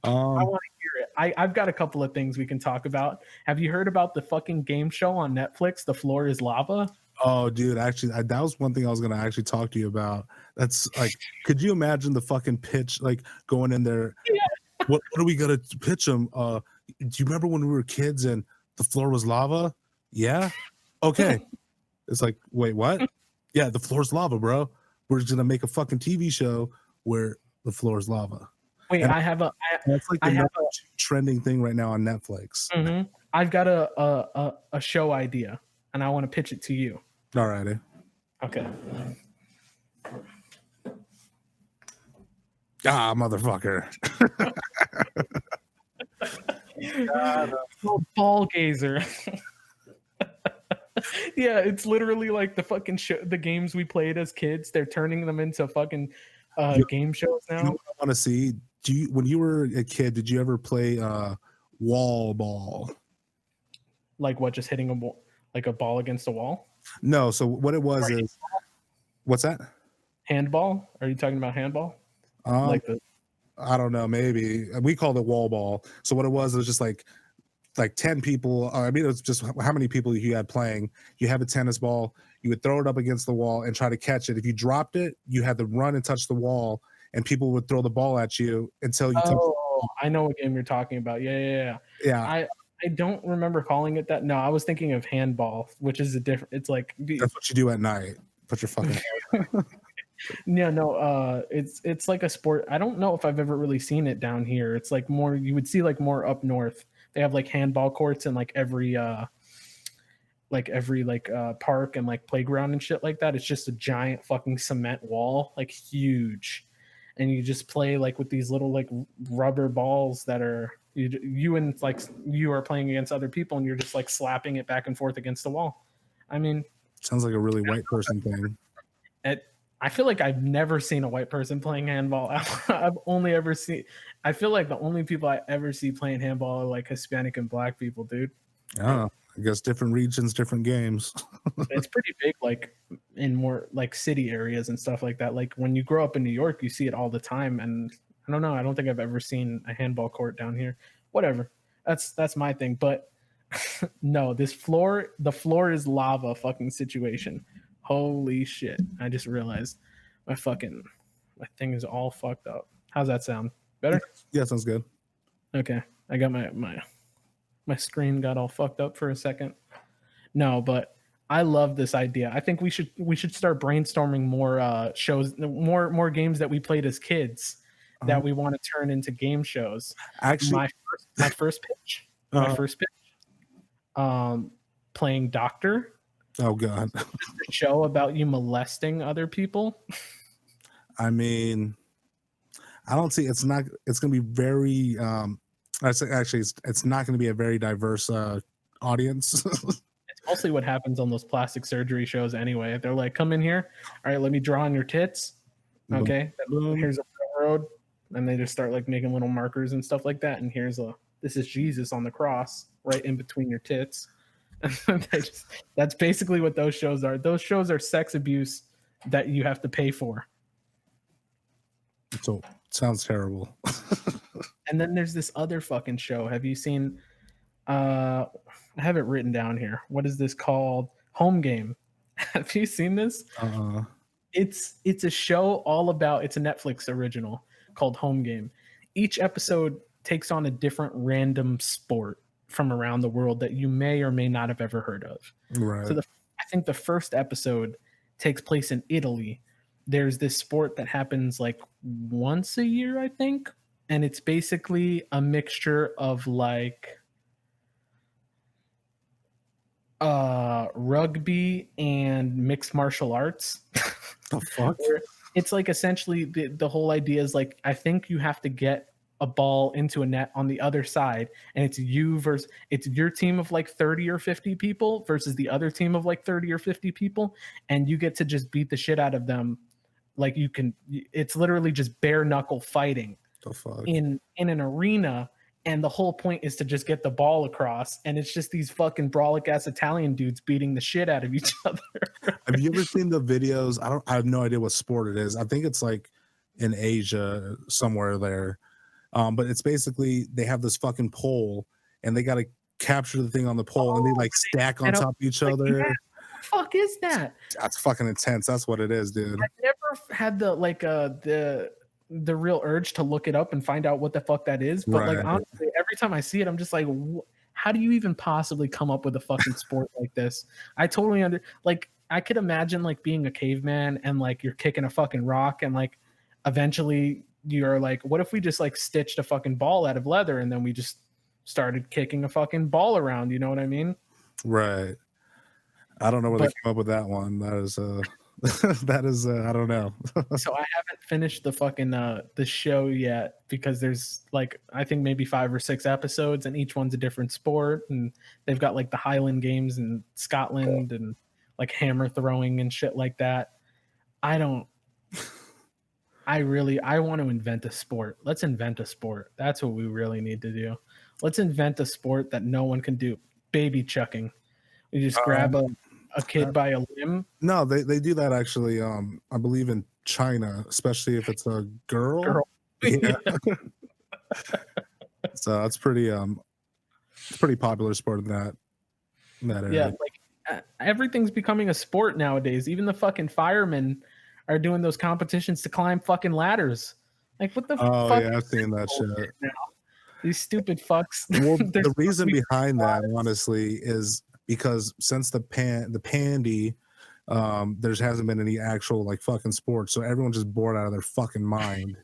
I want to hear it. I've got a couple of things we can talk about. Have you heard about the fucking game show on Netflix, The Floor is Lava? Oh, dude, actually, that was one thing I was going to actually talk to you about. That's like, could you imagine the fucking pitch, like going in there? Yeah. What are we going to pitch them? Do you remember when we were kids and the floor was lava? Yeah. Okay. It's like, wait, what? Yeah, the floor's lava, bro. We're just going to make a fucking TV show where the floor is lava. Wait, and that's like the trending thing right now on Netflix. Mm-hmm. I've got a show idea, and I want to pitch it to you. All righty. Okay. Ah, motherfucker. Ball gazer. Yeah, it's literally like the fucking show, the games we played as kids. They're turning them into fucking game shows now. You know what I want to see? When you were a kid, did you ever play wall ball? Like what? Just hitting a ball against a wall? No. So what it was is, what's that? Handball? Are you talking about handball? I don't know. Maybe we called it wall ball. So what it was just like 10 people. I mean, it was just how many people you had playing. You have a tennis ball. You would throw it up against the wall and try to catch it. If you dropped it, you had to run and touch the wall, and people would throw the ball at you until you touched the wall. I know what game you're talking about. Yeah. I don't remember calling it that. No, I was thinking of handball, which is a different. It's like that's what you do at night. Put your fucking. Yeah, no. It's like a sport. I don't know if I've ever really seen it down here. It's like more. You would see like more up north. They have like handball courts in like every park and like playground and shit like that. It's just a giant fucking cement wall, like huge, and you just play like with these little like rubber balls that are you and like you are playing against other people, and you're just like slapping it back and forth against the wall. I mean, sounds like a really white person thing. I feel like I've never seen a white person playing handball. I've only ever seen. I feel like the only people I ever see playing handball are like Hispanic and black people, dude. Oh, I guess different regions, different games. It's pretty big, like in more like city areas and stuff like that. Like when you grow up in New York, you see it all the time. And I don't know. I don't think I've ever seen a handball court down here. Whatever. That's my thing. But no, the floor is lava fucking situation. Holy shit. I just realized my thing is all fucked up. How's that sound? Better? Yeah, sounds good. Okay. I got my screen got all fucked up for a second. No, but I love this idea. I think we should start brainstorming more shows, more games that we played as kids that we want to turn into game shows. Actually, my first pitch. Playing doctor. Oh God! A show about you molesting other people. I mean, I don't see. It's not. It's going to be very. Actually, it's not going to be a very diverse audience. It's mostly what happens on those plastic surgery shows anyway. They're like, "Come in here. All right, let me draw on your tits. Okay, here's a road," and they just start like making little markers and stuff like that. And this is Jesus on the cross right in between your tits. That's basically what those shows are. Those shows are sex abuse that you have to pay for. So sounds terrible. And then there's this other fucking show. Have you seen? I have it written down here. What is this called? Home Game. Have you seen this? Uh, It's a show all about, it's a Netflix original called Home Game. Each episode takes on a different random sport from around the world that you may or may not have ever heard of. So right. I think the first episode takes place in Italy. There's this sport that happens like once a year, I think, and it's basically a mixture of like rugby and mixed martial arts. The fuck? Where it's like essentially the whole idea is like, I think you have to get a ball into a net on the other side, and it's your team of like 30 or 50 people versus the other team of like 30 or 50 people, and you get to just beat the shit out of them. Like it's literally just bare knuckle fighting The fuck? in an arena, and the whole point is to just get the ball across, and it's just these fucking brolic ass Italian dudes beating the shit out of each other. Have you ever seen the videos? I have no idea what sport it is. I think it's like in Asia somewhere there. But it's basically they have this fucking pole and they got to capture the thing on the pole and they like stack on top of each other. Yeah, what the fuck is that? That's fucking intense. That's what it is, dude. I've never had the real urge to look it up and find out what the fuck that is. But like Right. honestly, every time I see it, I'm just like, how do you even possibly come up with a fucking sport like this? I totally I could imagine like being a caveman and like you're kicking a fucking rock and like eventually you're like, what if we just like stitched a fucking ball out of leather and then we just started kicking a fucking ball around? You know what I mean? Right. I don't know where they came up with that one. That is that is I don't know. So I haven't finished the fucking the show yet because there's like I think maybe 5 or 6 episodes and each one's a different sport, and they've got like the Highland Games in Scotland and like hammer throwing and shit like that. I want to invent a sport. Let's invent a sport. That's what we really need to do. Let's invent a sport that no one can do. Baby chucking. You just grab a kid by a limb. No, they do that actually. I believe in China, especially if it's a girl. Yeah. So it's pretty popular sport in that area. Yeah, like everything's becoming a sport nowadays. Even the fucking firemen are doing those competitions to climb fucking ladders. Like what the Oh fuck? yeah, I've seen that shit. Now? These stupid fucks. Well, the reason behind that, honestly, is because since the pandy, there hasn't been any actual like fucking sports, so everyone's just bored out of their fucking mind.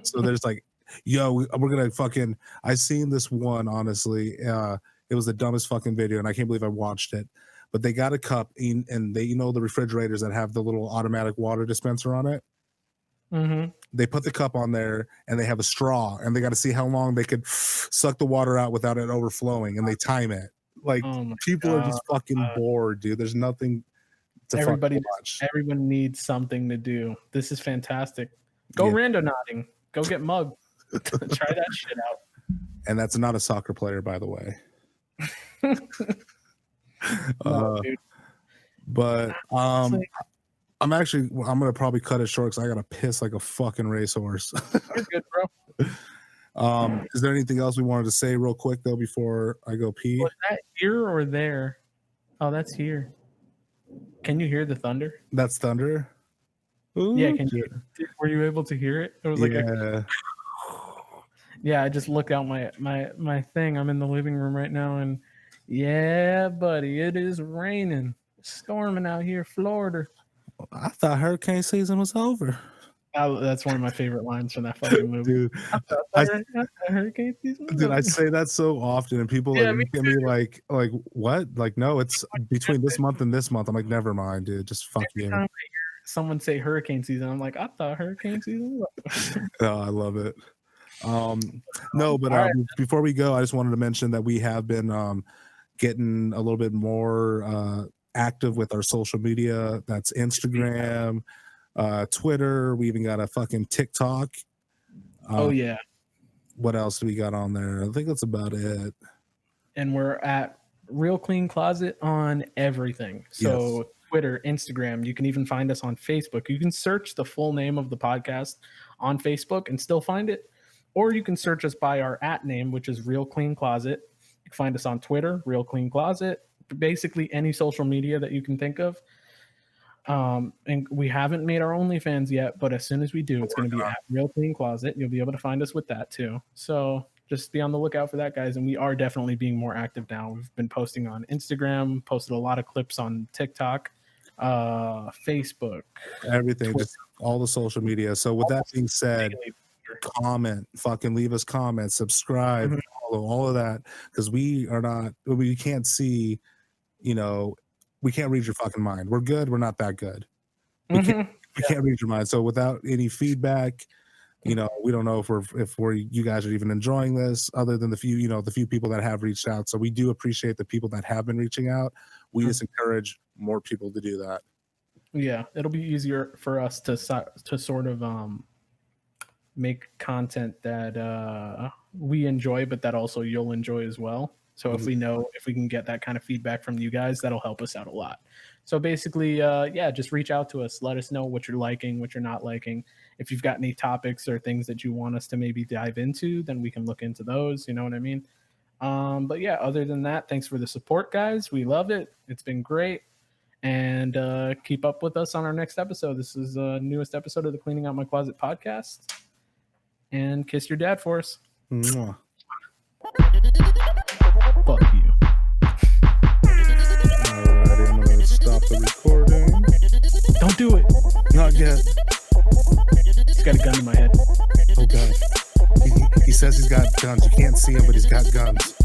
So there's like, yo, we're gonna fucking. I seen this one, honestly. It was the dumbest fucking video, and I can't believe I watched it. But they got a cup, and they, the refrigerators that have the little automatic water dispenser on it. Mm-hmm. They put the cup on there, and they have a straw, and they got to see how long they could suck the water out without it overflowing, and they time it. Like people are just fucking bored, dude. There's nothing to watch. Everyone needs something to do. This is fantastic. Go randonauting. Go get mugged. Try that shit out. And that's not a soccer player, by the way. No, dude. But I'm gonna probably cut it short because I gotta piss like a fucking racehorse. You're good, bro. Is there anything else we wanted to say real quick though before I go pee? Was that here or there? Oh, that's here. Can you hear the thunder? That's thunder. Ooh, yeah, were you able to hear it? It was like yeah, I just looked out my thing. I'm in the living room right now, and yeah, buddy, it is raining, storming out here, Florida. I thought hurricane season was over. That's one of my favorite lines from that fucking movie. Dude, hurricane season. Dude, I say that so often, and people look at me like what? Like, no, it's between this month and this month. I'm like, never mind, dude. Just fuck you. Time I hear someone say hurricane season, I'm like, I thought hurricane season was over. Oh, I love it. No, but before we go, I just wanted to mention that we have been getting a little bit more active with our social media. That's Instagram, Twitter. We even got a fucking TikTok. Oh yeah. What else do we got on there? I think that's about it. And we're at Real Clean Closet on everything. So yes. Twitter, Instagram. You can even find us on Facebook. You can search the full name of the podcast on Facebook and still find it. Or you can search us by our @ name, which is Real Clean Closet. You can find us on Twitter, Real Clean Closet. Basically any social media that you can think of. And we haven't made our OnlyFans yet, but as soon as we do, it's going to be at Real Clean Closet. You'll be able to find us with that too. So just be on the lookout for that, guys. And we are definitely being more active now. We've been posting on Instagram, posted a lot of clips on TikTok, Facebook, everything, just all the social media. So with that being said, comment, fucking leave us comments, subscribe, follow, all of that, because we can't see, you know, we can't read your fucking mind. We're good, we're not that good. We can't read your mind. So without any feedback, you know, we don't know if you guys are even enjoying this, other than the few people that have reached out. So we do appreciate the people that have been reaching out. We just encourage more people to do that. Yeah, it'll be easier for us to sort of make content that we enjoy, but that also you'll enjoy as well. So if we can get that kind of feedback from you guys, that'll help us out a lot. So basically, just reach out to us. Let us know what you're liking, what you're not liking. If you've got any topics or things that you want us to maybe dive into, then we can look into those. You know what I mean? But yeah, other than that, thanks for the support, guys. We love it. It's been great. And keep up with us on our next episode. This is the newest episode of the Cleaning Out My Closet podcast. And kiss your dad for us. Mwah. Fuck you. Alrighty, I'm gonna stop the recording. Don't do it. Not yet. He's got a gun in my head. Oh god. He says he's got guns. You can't see him, but he's got guns.